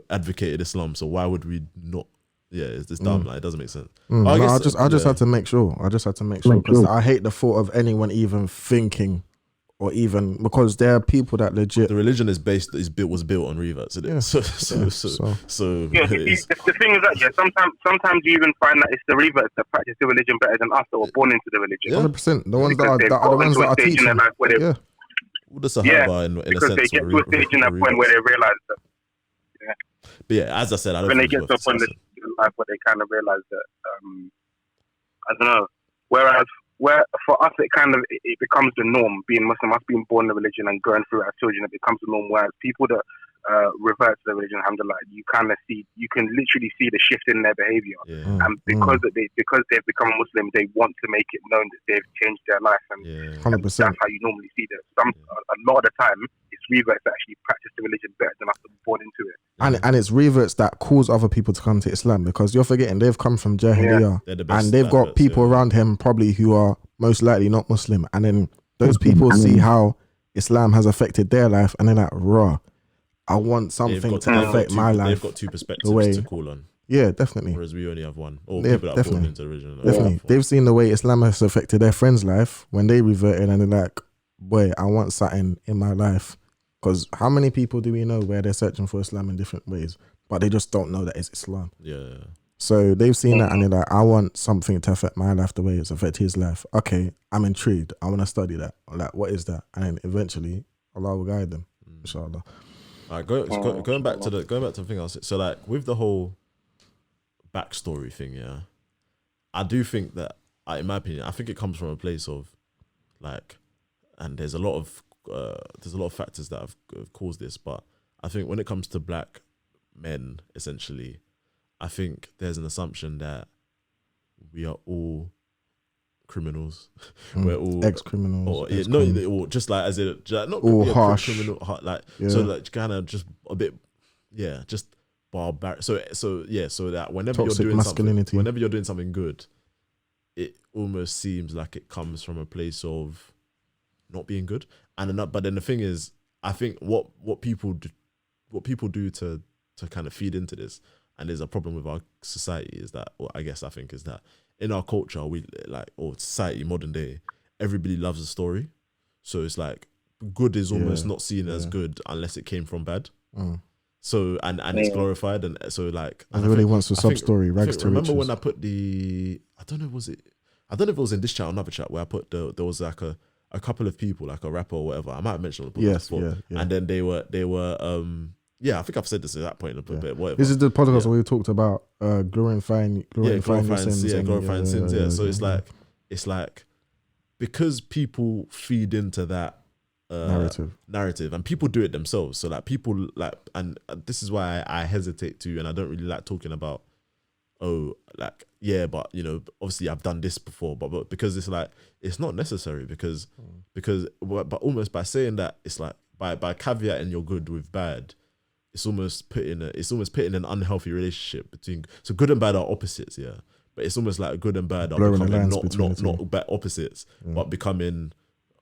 advocated Islam, so why would we not? Yeah, it's just dumb. Like it doesn't make sense. I just had to make sure. Because I hate the thought of anyone even thinking, or even because there are people that legit. The religion was built on reverts. So the thing is that sometimes you even find that it's the reverts that practice the religion better than us that were born into the religion. 100%. The ones that are teaching. Well, the Sahaba in a sense. Because they get to a stage in that point where they realize that. Yeah. But yeah, as I said, I don't when think they get to a point in life where they kind of realize that, I don't know. Whereas, for us, it becomes the norm. Being Muslim, us being born in the religion and going through it as children, it becomes the norm. Whereas people that revert to the religion, alhamdulillah, you can literally see the shift in their behavior. Yeah. And because they've become a Muslim, they want to make it known that they've changed their life. And 100%. That's how you normally see that. A lot of the time, it's reverts that actually practice the religion better than us that were born into it. And it's reverts that cause other people to come to Islam, because you're forgetting they've come from Jahiliyyah, and they've got people around him probably who are most likely not Muslim, and then those people see how Islam has affected their life, and they're like, raw, I want something to affect my life. They've got two perspectives to call on. Yeah, definitely. Whereas we only have one. Or people that are born into the religion. Definitely. They've seen the way Islam has affected their friend's life when they reverted, and they're like, boy, I want something in my life. Because how many people do we know where they're searching for Islam in different ways, but they just don't know that it's Islam? Yeah. So they've seen that, and they're like, I want something to affect my life the way it's affected his life. Okay, I'm intrigued. I want to study that. Like, what is that? And then eventually, Allah will guide them. Inshallah. All right, going back to the thing else. So like with the whole backstory thing, yeah, I do think that, in my opinion, I think it comes from a place of like, and there's a lot of factors that have caused this, but I think when it comes to black men, essentially, I think there's an assumption that we are all criminals. We're all ex-criminals. Or just like as it not all harsh criminal, like so like kind of just a bit, just barbaric. So that whenever toxic you're doing masculinity, whenever you're doing something good, it almost seems like it comes from a place of not being good. But then the thing is, I think what people do to kind of feed into this, and there's a problem with our society, is that, or I think is that in our culture, or society, modern day, everybody loves a story. So it's like good is almost not seen as good unless it came from bad. So and it's glorified, and so like everybody wants a sub story. Rags to remember riches. when I put I don't know if it was in this chat or another chat where I put there was like a couple of people, like a rapper or whatever. I might have mentioned on the podcast before. And then they were Yeah, I think I've said this at that point a bit. Whatever. This is the podcast where we talked about glorifying sins. Glorifying sins. Yeah. So it's like because people feed into that narrative, and people do it themselves. So like people like, and this is why I hesitate to, and I don't really like talking about, but you know, obviously I've done this before, but because it's like it's not necessary because but almost by saying that, it's like by caveating your good with bad, it's almost putting an unhealthy relationship between, so good and bad are opposites, yeah, but it's almost like good and bad are becoming not bad opposites, but becoming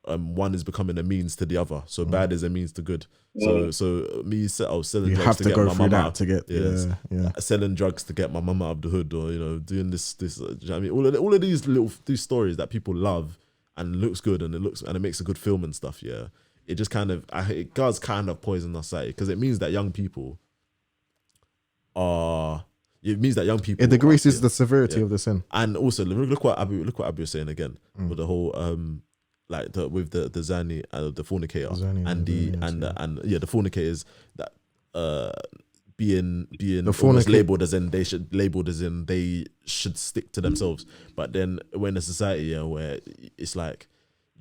one is becoming a means to the other. So bad is a means to good. So me, I was selling drugs to get my mum out. Selling drugs to get my mum out of the hood, or you know, doing this. Do you know what I mean, all of these stories that people love and looks good and it makes a good film and stuff. Yeah, it just kind of it does kind of poison our society, because it means that young people are. It means that young people. It decreases the severity of the sin. And also, look what Abu was saying again with the whole like with the zani and the fornicator the fornicators that being almost labeled as in they should stick to themselves. But then we're in a society where it's like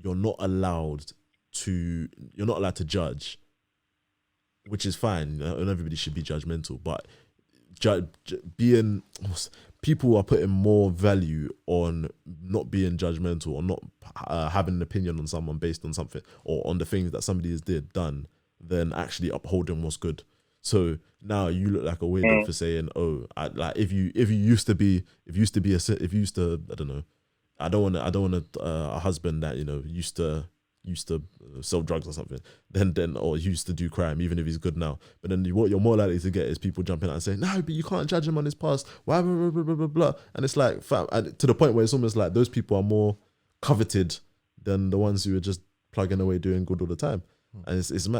you're not allowed to judge, which is fine, and everybody should be judgmental, but people are putting more value on not being judgmental or not having an opinion on someone based on something or on the things that somebody has done than actually upholding what's good. So now you look like a weirdo for saying, if you used to I don't know, I don't want a husband that, you know, used to sell drugs or something, then or used to do crime, even if he's good now. But then what you're more likely to get is people jumping out and saying, no, but you can't judge him on his past. Why, blah, blah, blah, blah, blah. And it's like, and to the point where it's almost like those people are more coveted than the ones who are just plugging away doing good all the time. And it's on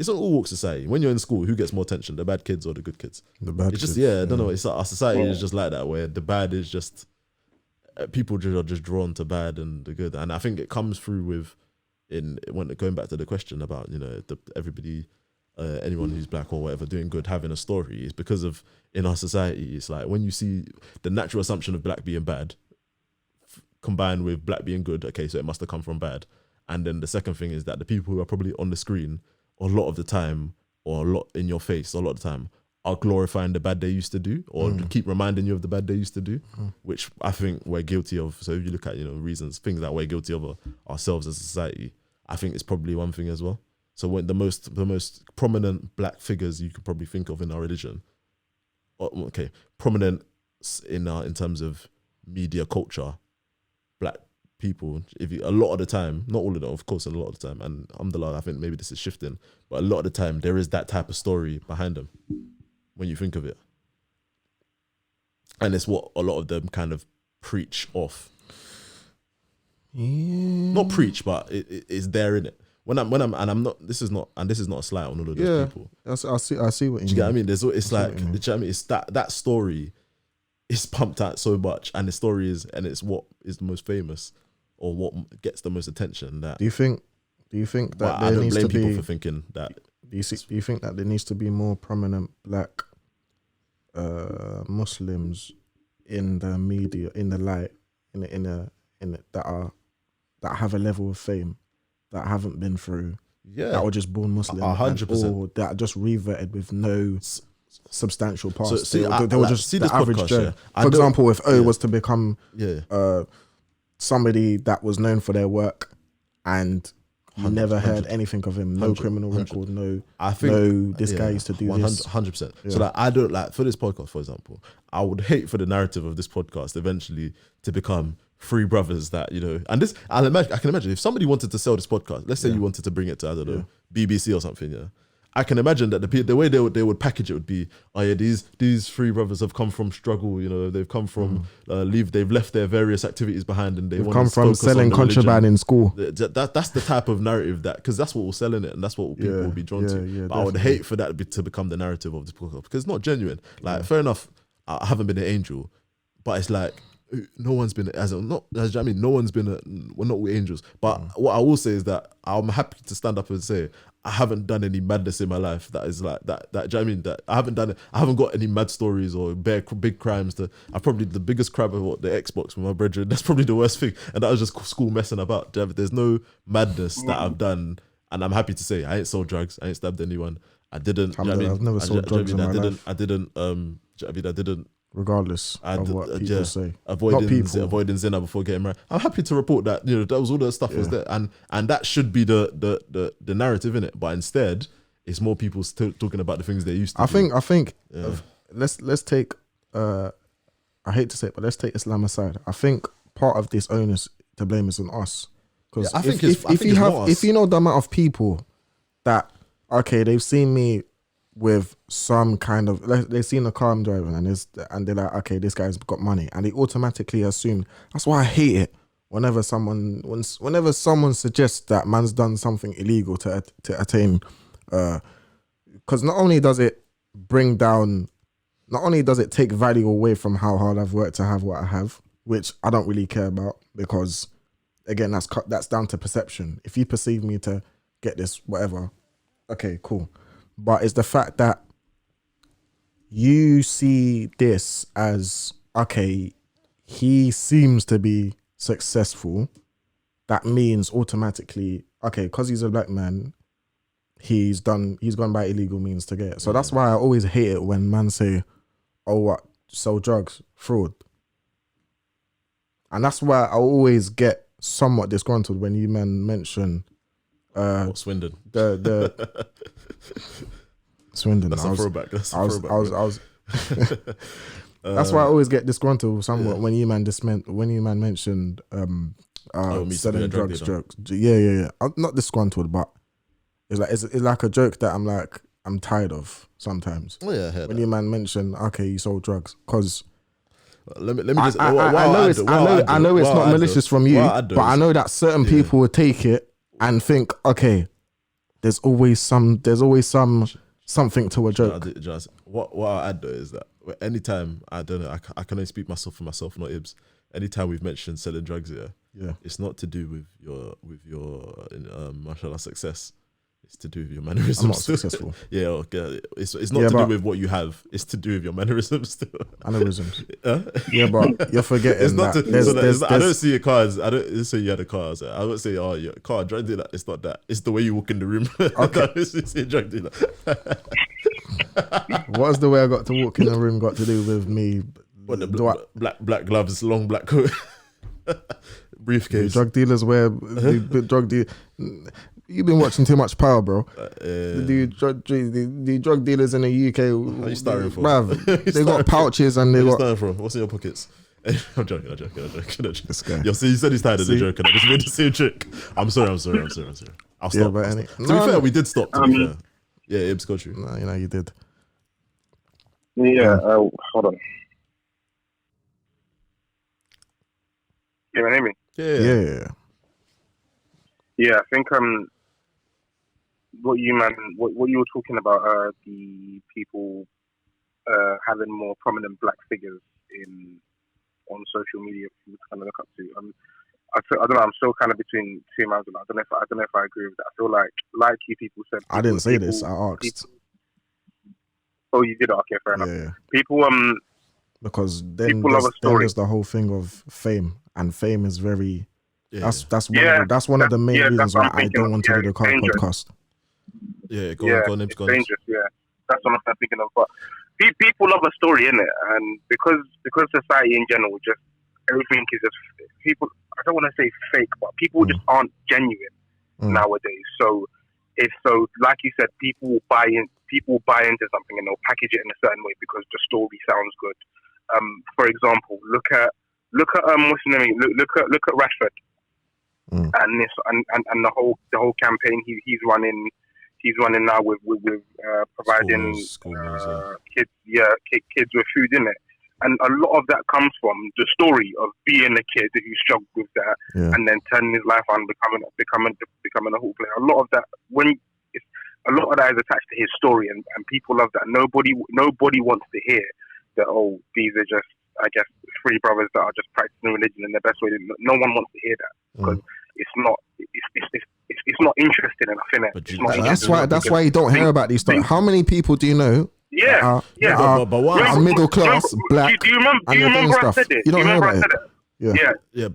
all walks of society. When you're in school, who gets more attention, the bad kids or the good kids? The bad kids. I don't know. It's our society is just like that, where the bad is just. People are just drawn to bad and the good, and I think it comes through when going back to the question about, you know, everybody, anyone who's black or whatever doing good having a story, is because of, in our society, it's like when you see the natural assumption of black being bad combined with black being good, okay, so it must have come from bad. And then the second thing is that the people who are probably on the screen a lot of the time, or a lot in your face a lot of the time, are glorifying the bad they used to do, or keep reminding you of the bad they used to do, which I think we're guilty of. So if you look at, you know, things that we're guilty of ourselves as a society, I think it's probably one thing as well. So when the most prominent black figures you could probably think of in our religion, prominent in terms of media culture, black people, a lot of the time, not all of them, of course, a lot of the time, and alhamdulillah, I think maybe this is shifting, but a lot of the time there is that type of story behind them when you think of it. And it's what a lot of them kind of preach off. Yeah. Not preach, but it's there in it. I'm not, this is not a slight on all of those people. I see what you mean. Do you get what I mean? It's like, do you know what I mean? It's that story is pumped out so much, and the story it's what is the most famous, or what gets the most attention. That do you think that I there don't needs blame to people be, for thinking that. Do you think that there needs to be more prominent black Muslims in the media, in the light, that have a level of fame that haven't been through, that were just born Muslim, 100%, or that just reverted with no substantial past? So, see, they were just the average Joe. Yeah. For example, if O was to become somebody that was known for their work, and you never heard anything of him, no criminal record, this guy used to do 100%. So like, I don't like, for this podcast, for example, I would hate for the narrative of this podcast eventually to become three brothers that, you know, and this, I can imagine if somebody wanted to sell this podcast, let's say you wanted to bring it to, I don't know, BBC or something, I can imagine that the way they would package it would be, these three brothers have come from struggle, you know, they've come from they've left their various activities behind, and they've come from selling contraband in school. That's the type of narrative because that's what will sell in it, and that's what people will be drawn to. But definitely. I would hate for that to become the narrative of this podcast, because it's not genuine. Like, fair enough, I haven't been an angel, but it's like, no one's been no one's been we're not all angels. But what I will say is that I'm happy to stand up and say I haven't done any madness in my life that is like that. Do you know what I mean? That I haven't done it. I haven't got any mad stories or big crimes. I probably the biggest crime of the Xbox with my brethren. That's probably the worst thing, and that was just school messing about. There's no madness that I've done, and I'm happy to say I ain't sold drugs. I ain't stabbed anyone. I didn't. You know what I mean? I've never sold drugs in my life. I didn't. I didn't. Regardless of what people say, avoiding zina before getting married. I'm happy to report that that was all the stuff was there, and that should be the narrative in it. But instead, it's more people still talking about the things they used to. I think. Let's take. I hate to say it, but let's take Islam aside. I think part of this onus to blame is on us, because if you know the amount of people that they've seen me with some kind of, they've seen a car I'm driving and they're like, okay, this guy's got money, and they automatically assume. That's why I hate it whenever someone suggests that man's done something illegal to attain, because not only does it take value away from how hard I've worked to have what I have, which I don't really care about, because again, that's down to perception. If you perceive me to get this whatever, okay, cool. But it's the fact that you see this as, okay, he seems to be successful. That means automatically, okay, because he's a black man, he's gone by illegal means to get it. So that's why I always hate it when man say, oh, what, sell drugs, fraud. And that's why I always get somewhat disgruntled when you man mention Swindon. Swindon. That's a throwback. That's why I always get disgruntled somewhat when you man mentioned selling drugs. Yeah. I'm not disgruntled, but it's like a joke that I'm tired of sometimes. Oh yeah, when you man mention, okay, you sold drugs, because let me just. I know it's not malicious from you, but I know that certain people will take it and think, okay, there's always something to a joke. What I'll add though is that anytime, I don't know, I can only speak for myself, not Ibs. Anytime we've mentioned selling drugs here, it's not to do with your mashallah success. It's to do with your mannerisms. I'm not successful. Okay. It's not to do with what you have. It's to do with your mannerisms still. Mannerisms. Yeah, but you're forgetting. It's not that. I don't see your cars. I don't say you had a car. I won't say, oh, your car, drug dealer. It's not that. It's the way you walk in the room. Okay. It's a drug dealer. What's the way I got to walk in the room got to do with me? What, black gloves, long black coat, briefcase. Drug dealers wear drug deal. You've been watching too much Power, bro. The drug dealers in the UK, what are you starting from? Bruv, they got pouches and they got. Starting from? What's in your pockets? I'm joking. This guy. You said he started the joke, and I just made the same trick. I'm sorry. I'll stop. Yeah, but to be fair, we did stop. To be fair. Yeah, Ibs got you. No, you did. Yeah. Hold on. Can you hear me? Yeah. Yeah, I think what you were talking about, the people having more prominent black figures on social media to kind of look up to. I don't know. I'm still kind of between two minds. I don't know if I agree with that. I feel like you people said. I didn't say this. I asked. Oh, you did? Okay, fair enough. Yeah. People because then there's the whole thing of fame, and fame is very. Yeah. That's one of the main reasons why I don't want to do the podcast. Yeah, go on. It's dangerous. Yeah, that's what I'm thinking of. But people love a story, innit? And because society in general, just everything is just people. I don't want to say fake, but people just aren't genuine nowadays. So like you said, people buy into something and they'll package it in a certain way because the story sounds good. For example, look at what's his name? Look at Rashford. And the whole campaign he's running now with providing kids with food in it, and a lot of that comes from the story of being a kid who struggled with that and then turning his life on, becoming a whole player. A lot of that is attached to his story, and people love that. Nobody wants to hear that. Oh, these are just, I guess, three brothers that are just practicing religion in the best way. No one wants to hear that because it's not interesting enough, innit? It's not That's why you don't hear about these stories. How many people do you know? Yeah. But what are middle class, black. Do you remember I said it? You don't hear about it.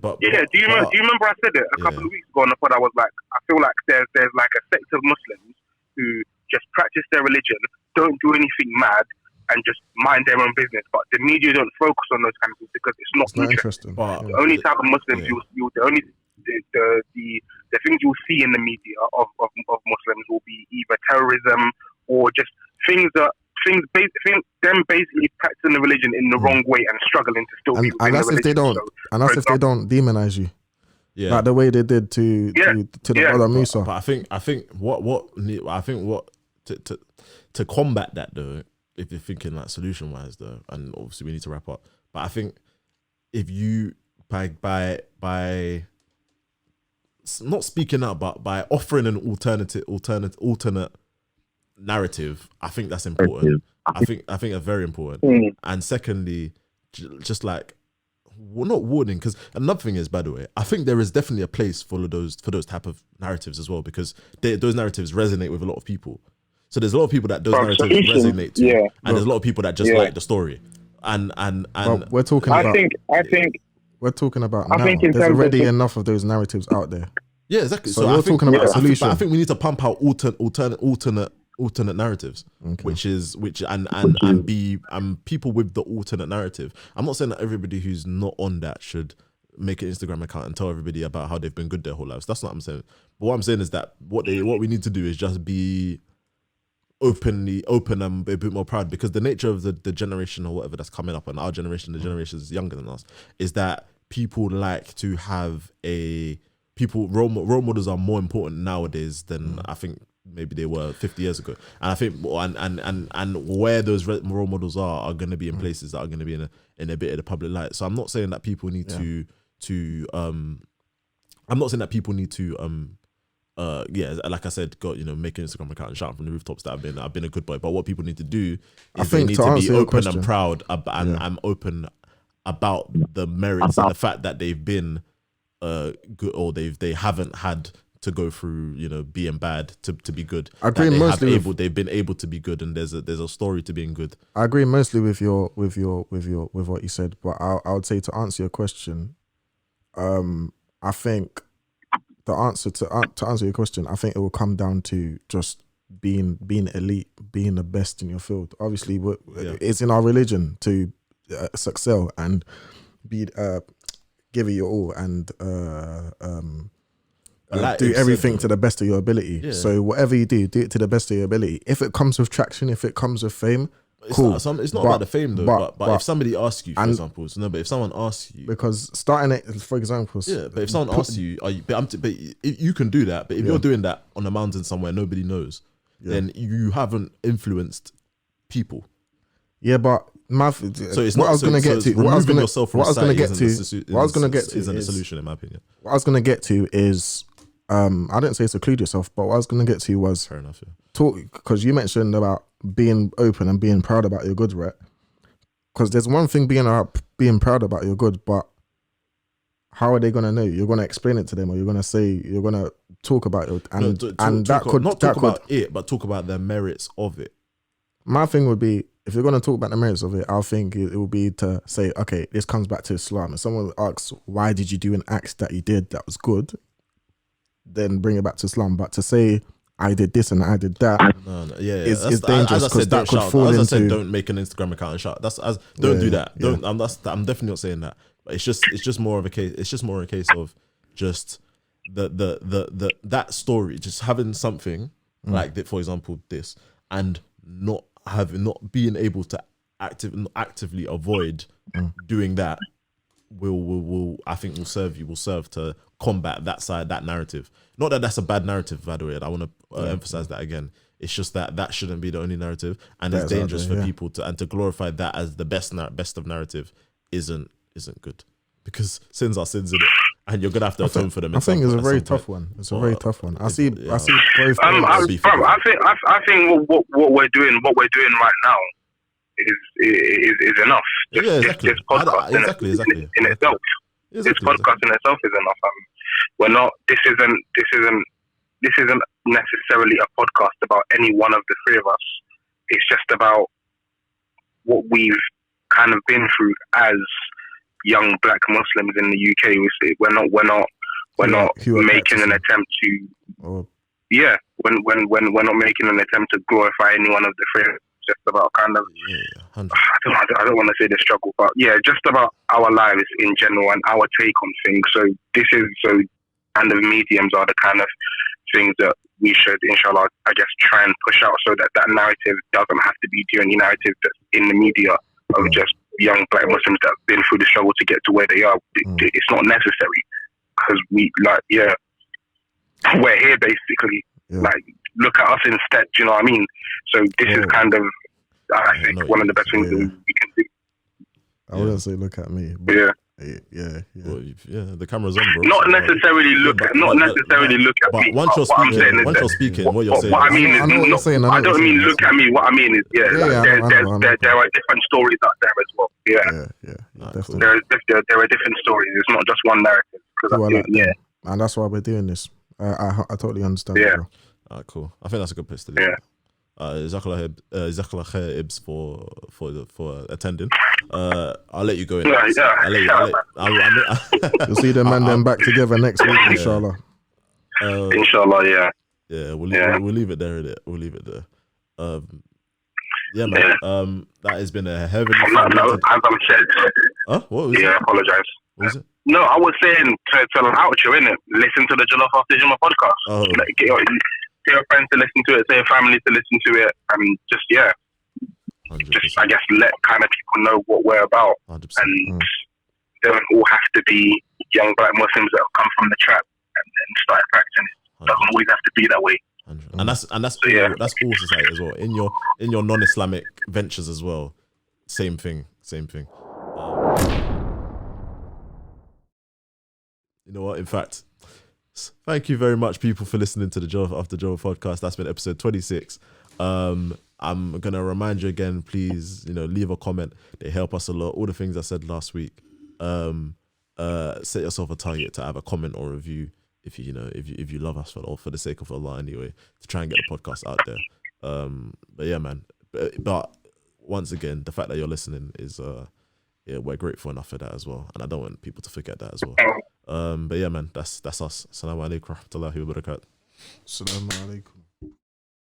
But do you remember I said it a couple of weeks ago on the pod? I was like, I feel like there's like a sect of Muslims who just practice their religion, don't do anything mad, and just mind their own business. But the media don't focus on those kind of things because it's not interesting. But the only type of Muslims the things you'll see in the media of Muslims will be either terrorism or just things basically practicing the religion in the wrong way and struggling to still be and that's if they don't if they don't demonize you. Yeah, like the way they did to the brother Musa. But I think what to combat that though, if you're thinking like solution wise though, and obviously we need to wrap up. But I think if you by not speaking out, but by offering an alternate narrative, I think that's important. I think that's very important. And secondly, just like, well, not warning, because another thing is, by the way, I think there is definitely a place for those type of narratives as well, because those narratives resonate with a lot of people. So there's a lot of people that those narratives resonate to, and there's a lot of people that just like the story. And well, we're talking about. I think we're talking about now. There's already enough of those narratives out there. Yeah, exactly. So we're talking about a solution. I think we need to pump out alternate narratives, which be people with the alternate narrative. I'm not saying that everybody who's not on that should make an Instagram account and tell everybody about how they've been good their whole lives. That's not what I'm saying. But what I'm saying is that what we need to do is just be open and a bit more proud, because the nature of the generation or whatever that's coming up, and our generation, the generations younger than us, is that people like to have role models are more important nowadays than I think maybe they were 50 years ago. And I think and where those role models are going to be in places that are going to be in a bit of the public light. So I'm not saying that people need to I'm not saying that people need to like I said, make an Instagram account and shout from the rooftops that I've been a good boy. But what people need to do is they need to be open and proud and open about the merits and the fact that they've been good, or they haven't had to go through being bad to be good. I agree mostly. They've been able to be good, and there's a story to being good. I agree mostly with what you said, but I would say, to answer your question, I think the answer to answer your question, I think it will come down to just being elite, being the best in your field. Obviously, it's in our religion to excel and be give it your all and do everything to the best of your ability. Yeah. So whatever you do it to the best of your ability. If it comes with traction, if it comes with fame, cool. It's not about the fame though. But if somebody asks you, for example, but if someone asks you, because starting it, for example, but if someone asks you, but you can do that. But if you're doing that on a mountain somewhere nobody knows, then you haven't influenced people. Yeah, but so it's what not, I was going to get to. What I was going to get to. What I was going to get to isn't a solution, in my opinion. What I was going to get to is, I didn't say seclude yourself, but what I was going to get to was fair enough. Yeah. Talk, because you mentioned about being open and being proud about your good, right? Because there's one thing being proud about your good, but how are they going to know? You're going to explain it to them, or you're going to talk about it, and talk about it, but talk about the merits of it. My thing would be, if you're going to talk about the merits of it, I think it will be to say, okay, this comes back to Islam. If someone asks, why did you do an act that you did that was good, then bring it back to Islam. But to say, I did this and I did that, is dangerous, because that could fall into... As I said, don't make an Instagram account and shout. Don't do that. I'm definitely not saying that. But it's just more of a case. It's just more a case of just the that story, just having something like that, for example, this, and not being able to actively avoid doing that will I think will serve to combat that narrative. Not that that's a bad narrative, by the way, and I want to emphasize that again. It's just that shouldn't be the only narrative, and it's dangerous for people to glorify that as the best of narrative isn't good, because sins are sins, in it, and you're gonna have to atone for them. I think it's a very tough one. It's a very tough one. I see both. I think what we're doing right now is enough. Just podcast exactly. in itself. podcast in itself is enough. We're not. This isn't necessarily a podcast about any one of the three of us. It's just about what we've kind of been through as young black Muslims in the UK. We're not making an attempt to. We're not making an attempt to glorify any one of the three. Just about kind of, I don't want to say the struggle, but yeah, just about our lives in general and our take on things. So kind of mediums are the kind of things that we should, inshallah, I guess, try and push out so that narrative doesn't have to be the only narrative that's in the media of just young black Muslims that have been through the struggle to get to where they are. It's not necessary because we're here basically. Like, look at us instead. Do you know what I mean? So this is kind of, I think, one of the best things that we can do. I wouldn't say look at me. But Well, the camera's on, bro. Not necessarily look at me. But once you're speaking, what you're saying. What I mean is, I don't mean look at me. What I mean is, there are different stories out there as well. Definitely. There are different stories. It's not just one narrative. And that's why we're doing this. I totally understand. Yeah. Alright, cool. I think that's a good place to leave. Jazakallah khair, Ibs, for attending. I'll let you go in. You'll see them and them back together next week, inshallah. Inshallah, yeah. Yeah, we'll leave it there. We'll leave it there. Yeah, man. That has been a heavily. As I'm said. What was it? I apologize. What was it? No, I was saying to an outro, innit? Listen to the Jollof After Jummah podcast. Oh. Get your friends to listen to it, get your family to listen to it, and just I guess let kind of people know what we're about. 100%. And they don't all have to be young black Muslims that have come from the trap and then started practicing it. It doesn't always have to be that way. And that's all society as well. In your non-Islamic ventures as well. Same thing. You know what? In fact, thank you very much, people, for listening to the Jollof After Jollof podcast. That's been episode 26. I'm gonna remind you again, please, leave a comment. They help us a lot. All the things I said last week. Set yourself a target to have a comment or review if you love us for the sake of Allah anyway, to try and get the podcast out there. But yeah, man. But once again, the fact that you're listening is we're grateful enough for that as well, and I don't want people to forget that as well. But yeah, man, that's us. Assalamu alaikum wa rahmatullahi wa barakatuh. Assalamu alaikum.